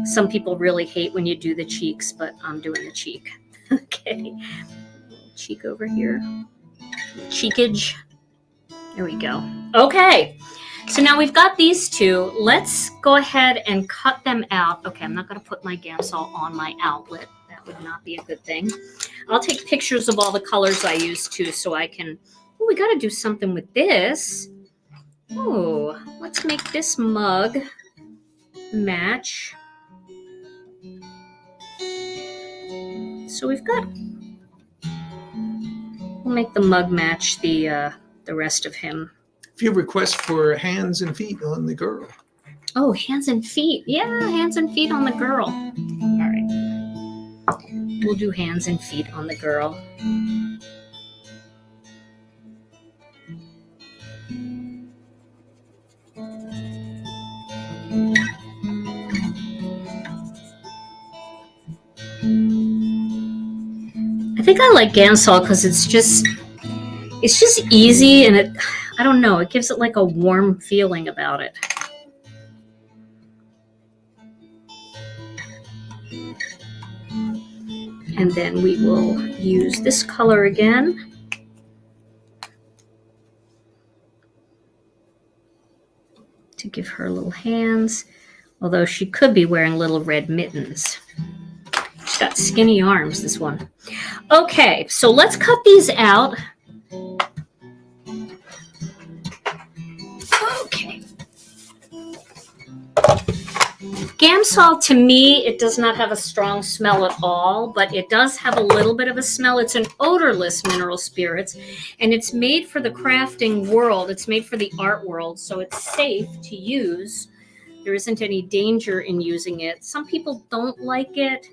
Some people really hate when you do the cheeks, but I'm doing the cheek. Okay. Cheek over here. Cheekage. There we go. Okay. So now we've got these two. Let's go ahead and cut them out. Okay, I'm not going to put my Gamsol on my outlet. That would not be a good thing. I'll take pictures of all the colors I use too so I can... Oh, we got to do something with this. Oh, let's make this mug match. So we've got... We'll make the mug match the rest of him. A few requests for hands and feet on the girl. Oh, hands and feet. Yeah, hands and feet on the girl. All right. We'll do hands and feet on the girl. I think I like Gamsol because it's just easy, and I don't know, it gives it like a warm feeling about it. And then we will use this color again. To give her little hands, although she could be wearing little red mittens. She's got skinny arms, this one. Okay, so let's cut these out. Gamsol, to me, it does not have a strong smell at all, but it does have a little bit of a smell. It's an odorless mineral spirits, and it's made for the crafting world. It's made for the art world, so it's safe to use. There isn't any danger in using it. Some people don't like it,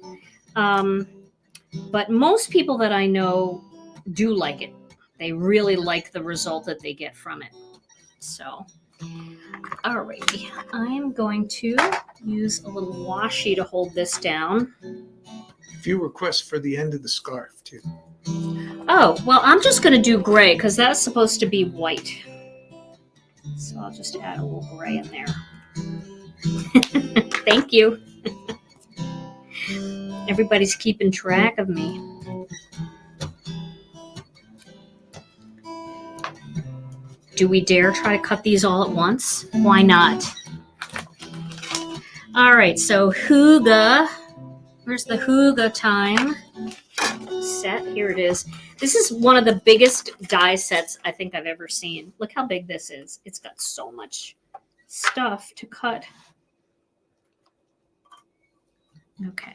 but most people that I know do like it. They really like the result that they get from it. So, alrighty, I'm going to use a little washi to hold this down. A few requests for the end of the scarf too. Oh, well, I'm just going to do gray because that's supposed to be white. So I'll just add a little gray in there. Thank you. Everybody's keeping track of me. Do we dare try to cut these all at once? Why not? All right, so Hygge. Where's the Hygge Time set? Here it is. This is one of the biggest die sets I think I've ever seen. Look how big this is. It's got so much stuff to cut. Okay.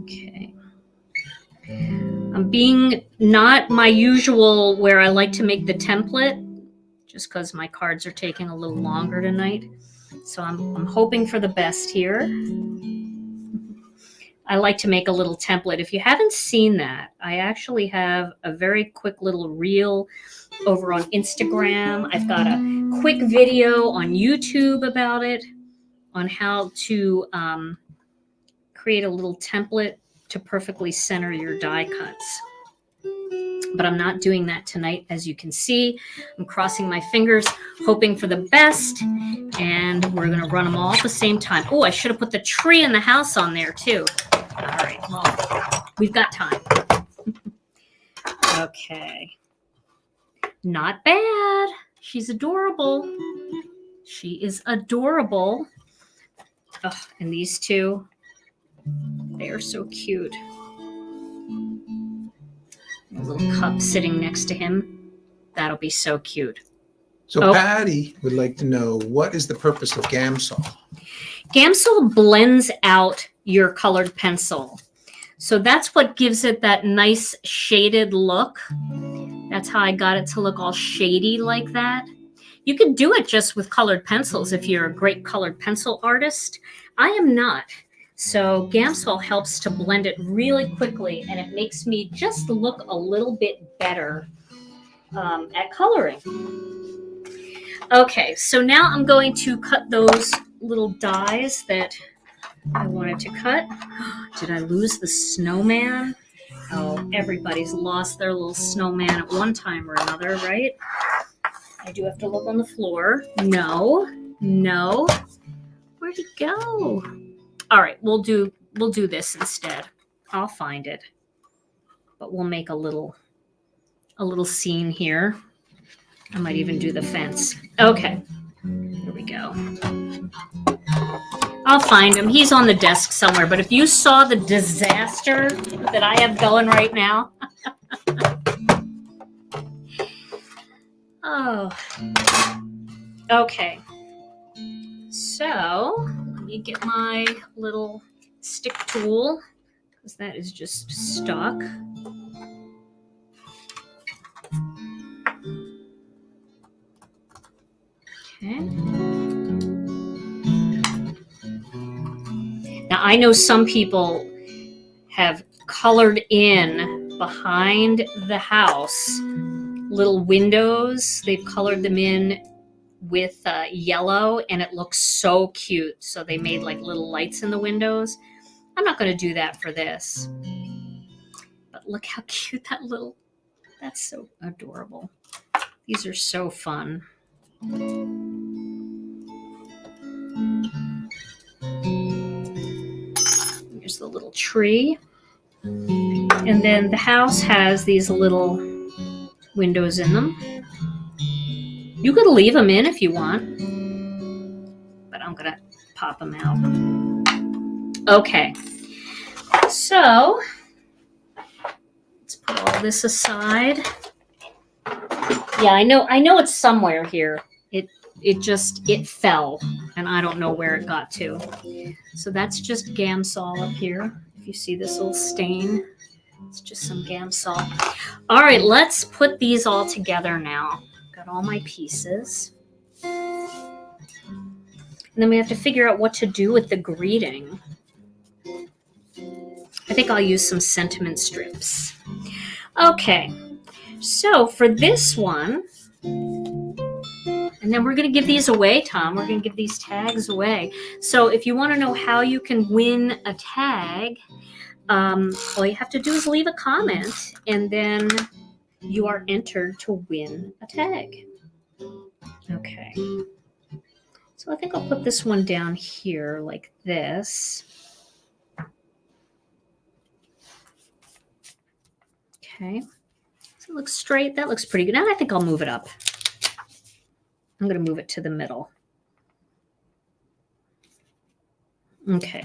Okay. I'm being not my usual where I like to make the template, just because my cards are taking a little longer tonight. So I'm hoping for the best here. I like to make a little template. If you haven't seen that, I actually have a very quick little reel over on Instagram. I've got a quick video on YouTube about it, on how to create a little template to perfectly center your die cuts. But I'm not doing that tonight. As you can see, I'm crossing my fingers, hoping for the best, and we're going to run them all at the same time. Oh, I should have put the tree in the house on there too. All right, well, we've got time. Okay. Not bad. She's adorable. She is adorable. Oh, and these two, they are so cute. A little cup sitting next to him. That'll be so cute. So Patty would like to know, what is the purpose of Gamsol? Gamsol blends out your colored pencil. So that's what gives it that nice shaded look. That's how I got it to look all shady like that. You could do it just with colored pencils if you're a great colored pencil artist. I am not. So Gamsol helps to blend it really quickly, and it makes me just look a little bit better at coloring. Okay, so now I'm going to cut those little dies that I wanted to cut. Did I lose the snowman? Oh, everybody's lost their little snowman at one time or another, right? I do have to look on the floor. No. Where'd it go? All right, we'll do this instead. I'll find it. But we'll make a little scene here. I might even do the fence. Okay. Here we go. I'll find him. He's on the desk somewhere. But if you saw the disaster that I have going right now. Oh. Okay. So, let me get my little stick tool, because that is just stuck. Okay. Now, I know some people have colored in behind the house little windows. They've colored them in with yellow, and it looks so cute. So they made like little lights in the windows. I'm not going to do that for this. But look how cute that's so adorable. These are so fun. Here's the little tree. And then the house has these little windows in them. You could leave them in if you want, but I'm going to pop them out. Okay, so let's put all this aside. Yeah, I know it's somewhere here. It fell, and I don't know where it got to. So that's just Gamsol up here. If you see this little stain, it's just some Gamsol. All right, let's put these all together now. Got all my pieces. And then we have to figure out what to do with the greeting. I think I'll use some sentiment strips. Okay, so for this one, and then we're going to give these away, Tom. We're going to give these tags away. So if you want to know how you can win a tag, all you have to do is leave a comment, and then you are entered to win a tag. Okay. So I think I'll put this one down here like this. Okay. So it looks straight. That looks pretty good. Now I think I'll move it up. I'm going to move it to the middle. Okay.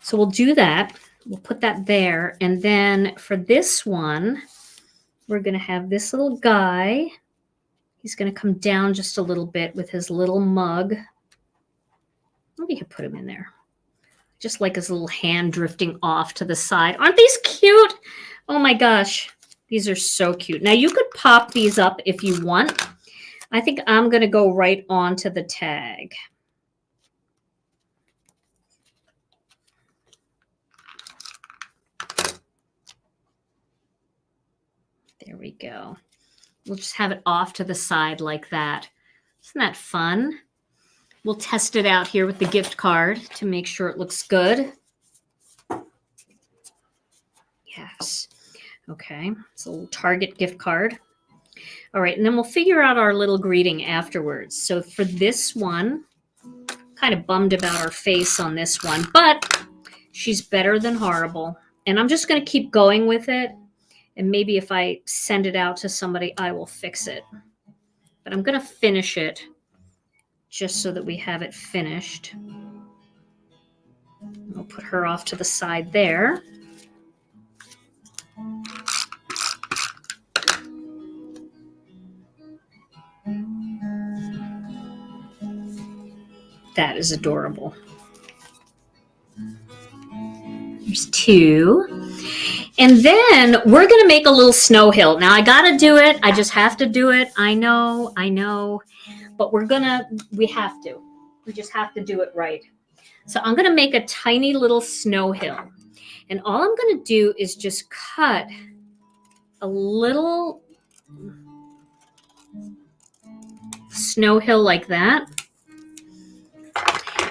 So we'll do that. We'll put that there. And then for this one, we're going to have this little guy. He's going to come down just a little bit with his little mug. Maybe you could put him in there. Just like his little hand drifting off to the side. Aren't these cute? Oh my gosh. These are so cute. Now you could pop these up if you want. I think I'm going to go right onto the tag. There we go. We'll just have it off to the side like that. Isn't that fun? We'll test it out here with the gift card to make sure it looks good. Yes. Okay. It's a little Target gift card. All right. And then we'll figure out our little greeting afterwards. So for this one, kind of bummed about her face on this one, but she's better than horrible. And I'm just going to keep going with it. And maybe if I send it out to somebody, I will fix it. But I'm going to finish it just so that we have it finished. We'll put her off to the side there. That is adorable. There's two. And then we're going to make a little snow hill. Now, I got to do it. I just have to do it. I know. But we have to. We just have to do it right. So I'm going to make a tiny little snow hill. And all I'm going to do is just cut a little snow hill like that.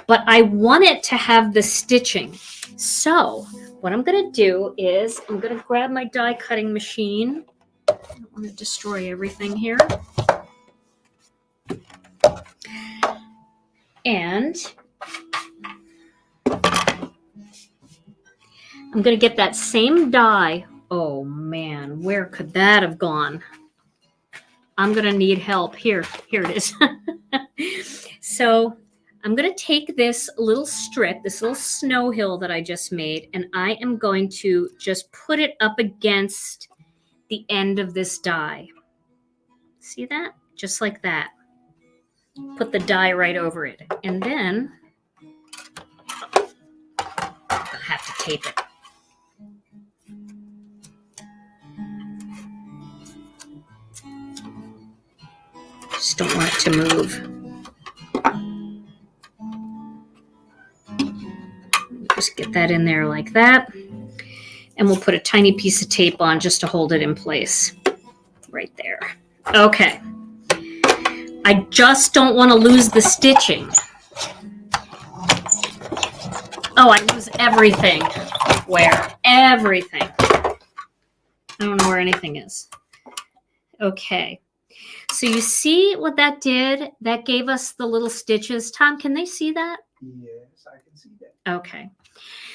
But I want it to have the stitching. So what I'm going to do is I'm going to grab my die cutting machine. I don't want to destroy everything here. And I'm going to get that same die. Oh man, where could that have gone? I'm going to need help. Here it is. So I'm going to take this little strip, this little snow hill that I just made, and I am going to just put it up against the end of this die. See that? Just like that. Put the die right over it. And then I have to tape it. Just don't want it to move. Just get that in there like that. And we'll put a tiny piece of tape on just to hold it in place. Right there. Okay. I just don't want to lose the stitching. Oh, I lose everything. Where? Everything. I don't know where anything is. Okay. So you see what that did? That gave us the little stitches. Tom, can they see that? Yes, I can see that. Okay.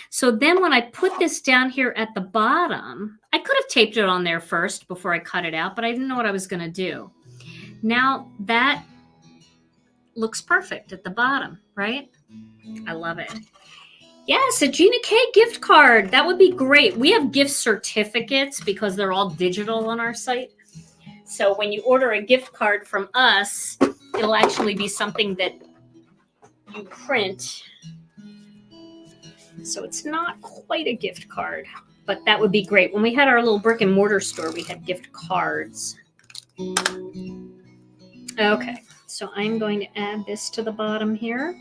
So then when I put this down here at the bottom, I could have taped it on there first before I cut it out, but I didn't know what I was going to do. Now that looks perfect at the bottom, right? I love it. Yes, a Gina K gift card. That would be great. We have gift certificates because they're all digital on our site. So when you order a gift card from us, it'll actually be something that you print. So it's not quite a gift card, but that would be great. When we had our little brick and mortar store, we had gift cards. Okay, so I'm going to add this to the bottom here.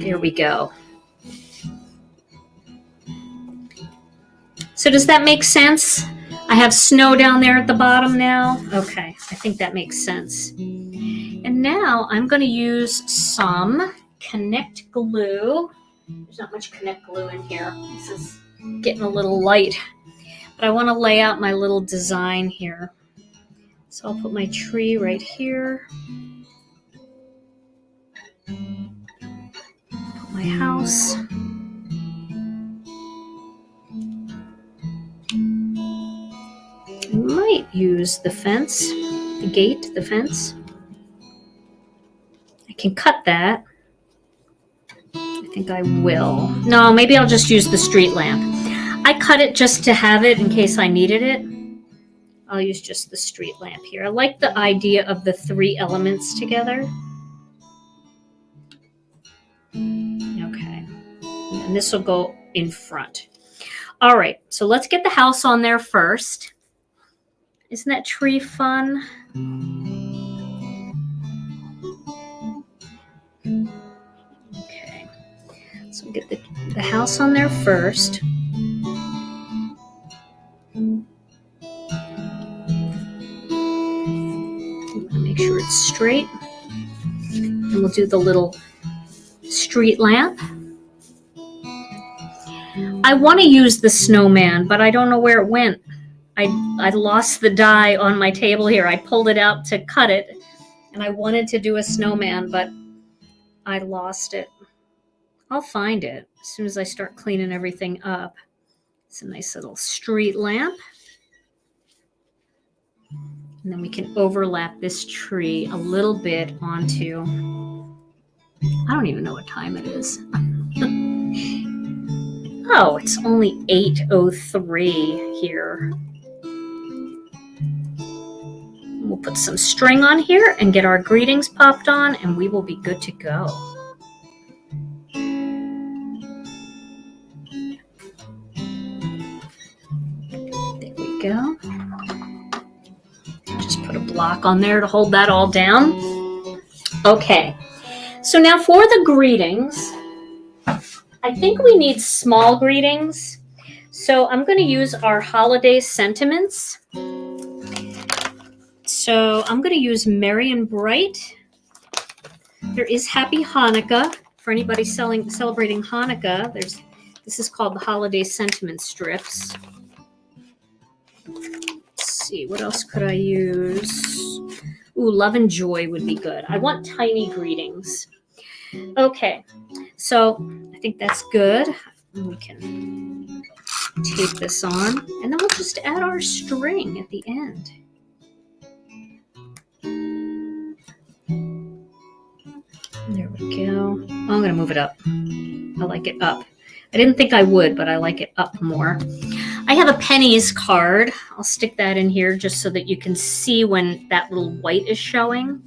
There we go. So does that make sense? I have snow down there at the bottom now. Okay, I think that makes sense. And now I'm going to use some Connect glue. There's not much Connect glue in here. This is getting a little light. But I want to lay out my little design here. So I'll put my tree right here. Put my house. I might use the fence, the gate, the fence. I can cut that. I think I will. No, maybe I'll just use the street lamp. I cut it just to have it in case I needed it. I'll use just the street lamp here. I like the idea of the 3 elements together. Okay. And this will go in front. All right, so let's get the house on there first. Isn't that tree fun? Okay, so we'll get the house on there first. Make sure it's straight. And we'll do the little street lamp. I want to use the snowman, but I don't know where it went. I lost the die on my table here. I pulled it out to cut it, and I wanted to do a snowman, but I lost it. I'll find it as soon as I start cleaning everything up. It's a nice little street lamp. And then we can overlap this tree a little bit onto, I don't even know what time it is. Oh, it's only 8:03 here. We'll put some string on here and get our greetings popped on, and we will be good to go. There we go. Just put a block on there to hold that all down. Okay, so now for the greetings, I think we need small greetings. So I'm going to use our holiday sentiments. So I'm going to use Merry and Bright. There is Happy Hanukkah. For anybody celebrating Hanukkah, this is called the Holiday Sentiment Strips. Let's see, what else could I use? Ooh, Love and Joy would be good. I want tiny greetings. Okay, so I think that's good. We can tape this on, and then we'll just add our string at the end. There we go. I'm going to move it up. I like it up. I didn't think I would, but I like it up more. I have a pennies card. I'll stick that in here just so that you can see when that little white is showing.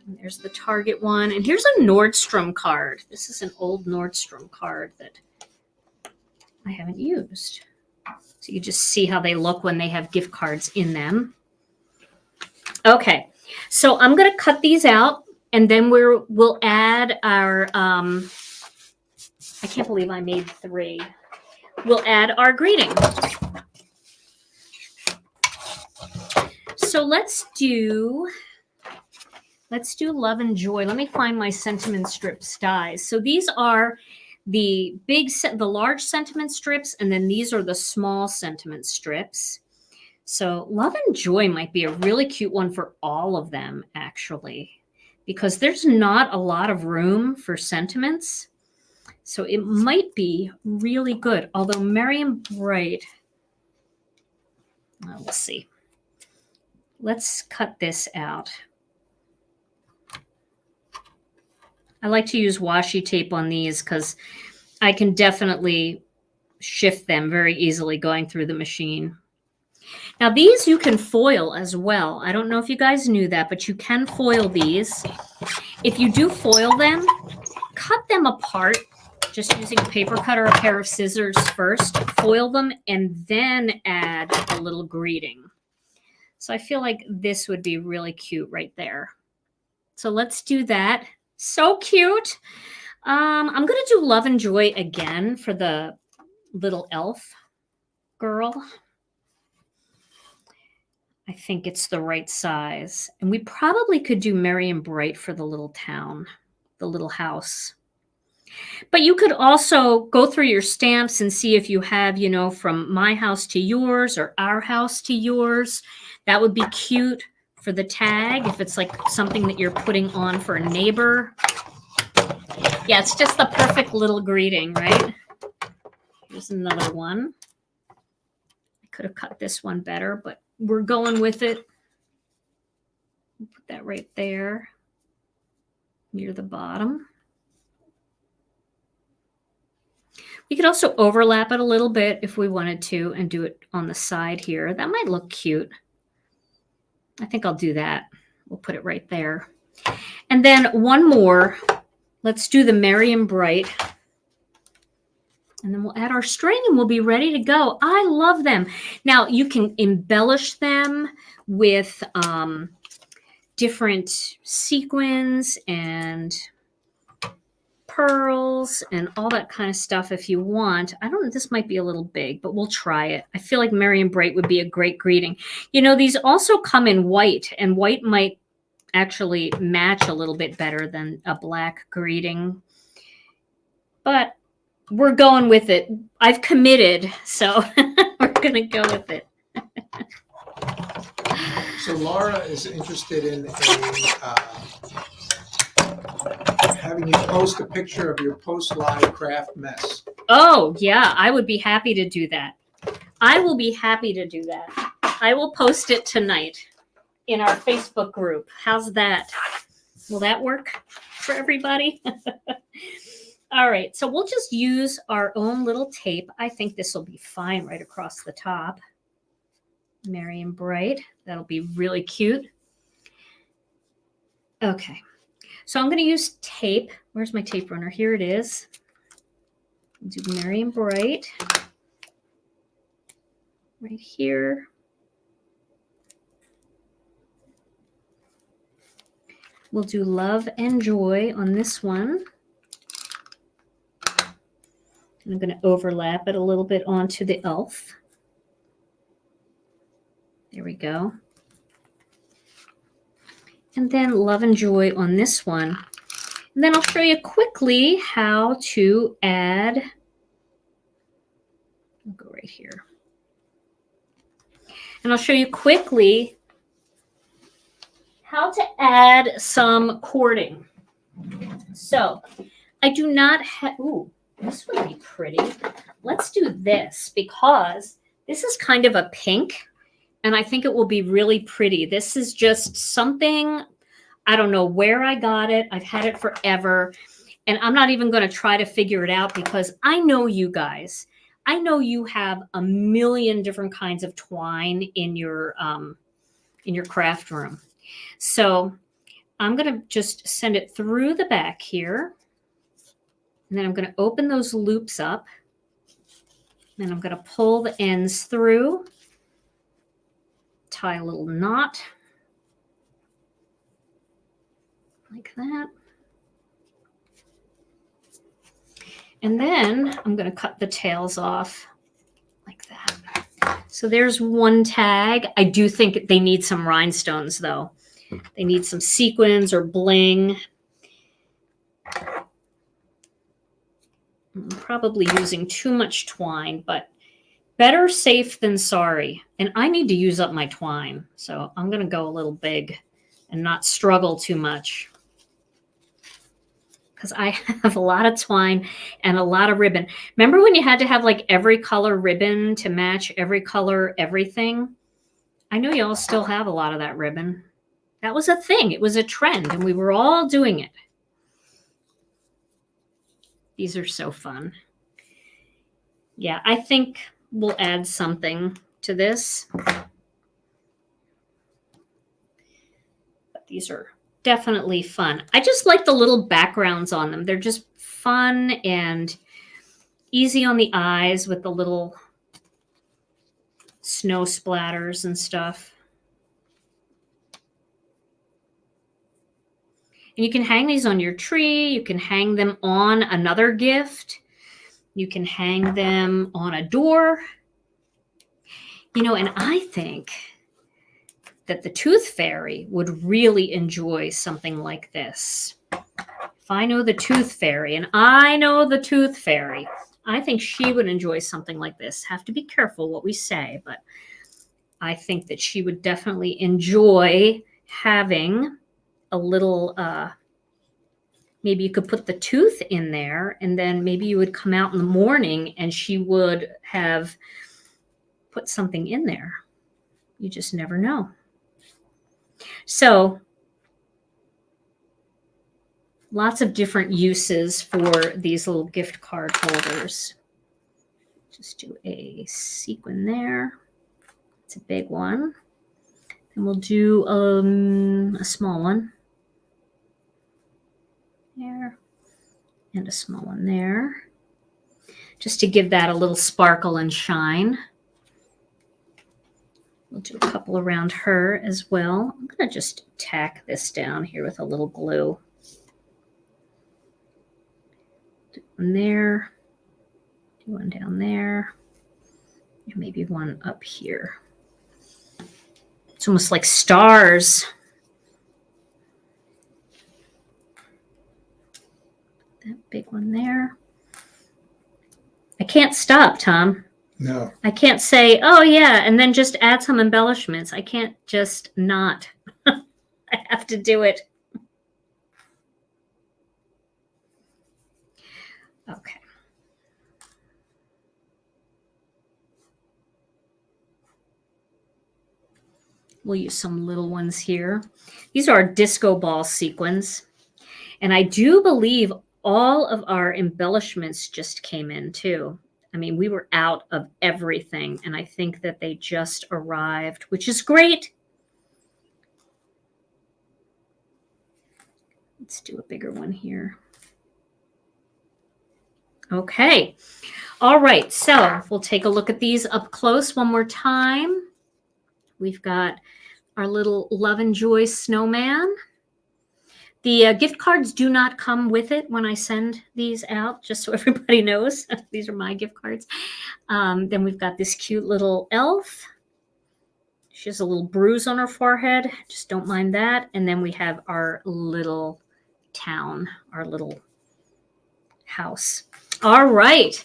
And there's the Target one. And here's a Nordstrom card. This is an old Nordstrom card that I haven't used. So you just see how they look when they have gift cards in them. Okay, so I'm going to cut these out, and then we'll add our, I can't believe I made 3. We'll add our greeting. So let's do Love and Joy. Let me find my sentiment strips dies. So these are the large sentiment strips, and then these are the small sentiment strips. So Love and Joy might be a really cute one for all of them, actually, because there's not a lot of room for sentiments. So it might be really good. Although Merry and Bright, we'll see. Let's cut this out. I like to use washi tape on these because I can definitely shift them very easily going through the machine. Now these you can foil as well. I don't know if you guys knew that, but you can foil these. If you do foil them, cut them apart just using a paper cut or a pair of scissors first, foil them, and then add a little greeting. So I feel like this would be really cute right there. So let's do that. So cute. I'm going to do Love and Joy again for the little elf girl. I think it's the right size. And we probably could do Merry and Bright for the little town, the little house. But you could also go through your stamps and see if you have, you know, from my house to yours or our house to yours. That would be cute for the tag if it's like something that you're putting on for a neighbor. Yeah, it's just the perfect little greeting, right? Here's another one. I could have cut this one better, but we're going with it. Put that right there near the bottom. We could also overlap it a little bit if we wanted to and do it on the side here. That might look cute. I think I'll do that. We'll put it right there. And then one more. Let's do the Merry and Bright. And then we'll add our string and we'll be ready to go. I love them. Now, you can embellish them with different sequins and pearls and all that kind of stuff if you want. I don't know, this might be a little big, but we'll try it. I feel like Merry and Bright would be a great greeting. You know, these also come in white, and white might actually match a little bit better than a black greeting. But we're going with it. I've committed, so we're going to go with it. So Laura is interested in having you post a picture of your post-live craft mess. Oh, yeah, I would be happy to do that. I will be happy to do that. I will post it tonight in our Facebook group. How's that? Will that work for everybody? All right, so we'll just use our own little tape. I think this will be fine right across the top. Merry and Bright. That'll be really cute. Okay, so I'm going to use tape. Where's my tape runner? Here it is. Do Merry and Bright. Right here. We'll do Love and Joy on this one. And I'm going to overlap it a little bit onto the elf. There we go. And then Love and Joy on this one. And then I'll show you quickly how to add, I'll go right here. And I'll show you quickly how to add some cording. So I do not have, ooh, this would be pretty. Let's do this because this is kind of a pink and I think it will be really pretty. This is just something, I don't know where I got it. I've had it forever and I'm not even going to try to figure it out because I know you guys. I know you have a million different kinds of twine in your craft room. So I'm going to just send it through the back here. And then I'm going to open those loops up. And I'm going to pull the ends through. Tie a little knot. Like that. And then I'm going to cut the tails off like that. So there's one tag. I do think they need some rhinestones, though. They need some sequins or bling. I'm probably using too much twine, but better safe than sorry. And I need to use up my twine, so I'm going to go a little big and not struggle too much. Because I have a lot of twine and a lot of ribbon. Remember when you had to have like every color ribbon to match every color everything? I know you all still have a lot of that ribbon. That was a thing. It was a trend, and we were all doing it. These are so fun. Yeah, I think we'll add something to this. But these are definitely fun. I just like the little backgrounds on them. They're just fun and easy on the eyes with the little snow splatters and stuff. And you can hang these on your tree. You can hang them on another gift. You can hang them on a door. You know, and I think that the Tooth Fairy would really enjoy something like this. If I know the Tooth Fairy, and I know the Tooth Fairy, I think she would enjoy something like this. Have to be careful what we say, but I think that she would definitely enjoy having a little, maybe you could put the tooth in there, and then maybe you would come out in the morning and she would have put something in there. You just never know. So lots of different uses for these little gift card holders. Just do a sequin there. It's a big one. And we'll do a small one there and a small one there, just to give that a little sparkle and shine. We'll do a couple around her as well. I'm going to just tack this down here with a little glue. Do one there, do one down there, and maybe one up here. It's almost like stars. That big one there. I can't stop, Tom. No. I can't say, oh yeah, and then just add some embellishments. I can't just not. I have to do it. Okay. We'll use some little ones here. These are our disco ball sequins. And I do believe all of our embellishments just came in too. I mean, we were out of everything, and I think that they just arrived, which is great. Let's do a bigger one here. Okay. All right. So we'll take a look at these up close one more time. We've got our little Love and Joy snowman. The gift cards do not come with it when I send these out, just so everybody knows. These are my gift cards. Then we've got this cute little elf. She has a little bruise on her forehead. Just don't mind that. And then we have our little town, our little house. All right.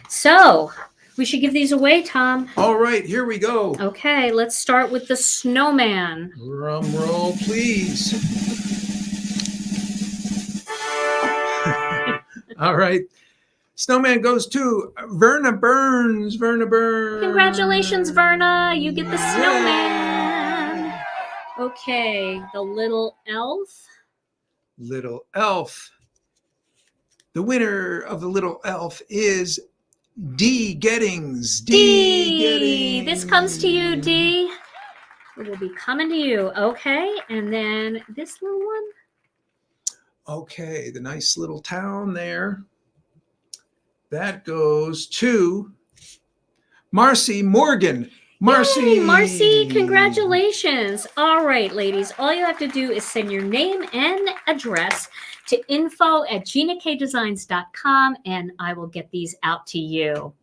So we should give these away, Tom. All right, here we go. Okay, let's start with the snowman. Drum roll, please. All right. Snowman goes to Vernna Burns. Vernna Burns. Congratulations, Vernna. You get the snowman. Okay, the little elf. Little elf. The winner of the little elf is Dee Geddings. Dee. This comes to you, Dee. It will be coming to you. Okay, and then this little one. Okay, the nice little town there. That goes to Marcy Morgan. Marcy. Yay, Marcy, congratulations. All right, ladies, all you have to do is send your name and address to info@ginakdesigns.com, and I will get these out to you.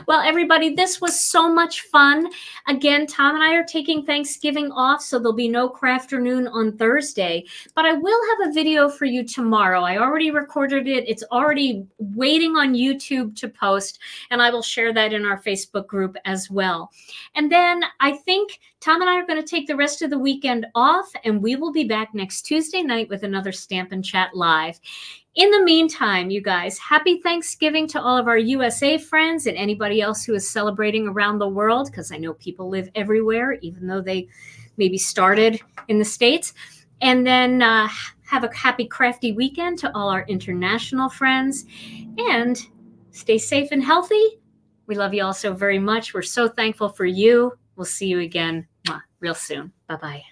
Well, everybody, this was so much fun. Again, Tom and I are taking Thanksgiving off, so there'll be no Crafternoon on Thursday. But I will have a video for you tomorrow. I already recorded it. It's already waiting on YouTube to post, and I will share that in our Facebook group as well. And then I think Tom and I are going to take the rest of the weekend off, and we will be back next Tuesday night with another Stampin' Chat Live. In the meantime, you guys, happy Thanksgiving to all of our USA friends and anybody else who is celebrating around the world, because I know people live everywhere, even though they maybe started in the States. And then Have a happy crafty weekend to all our international friends, and stay safe and healthy. We love you all so very much. We're so thankful for you. We'll see you again real soon. Bye-bye.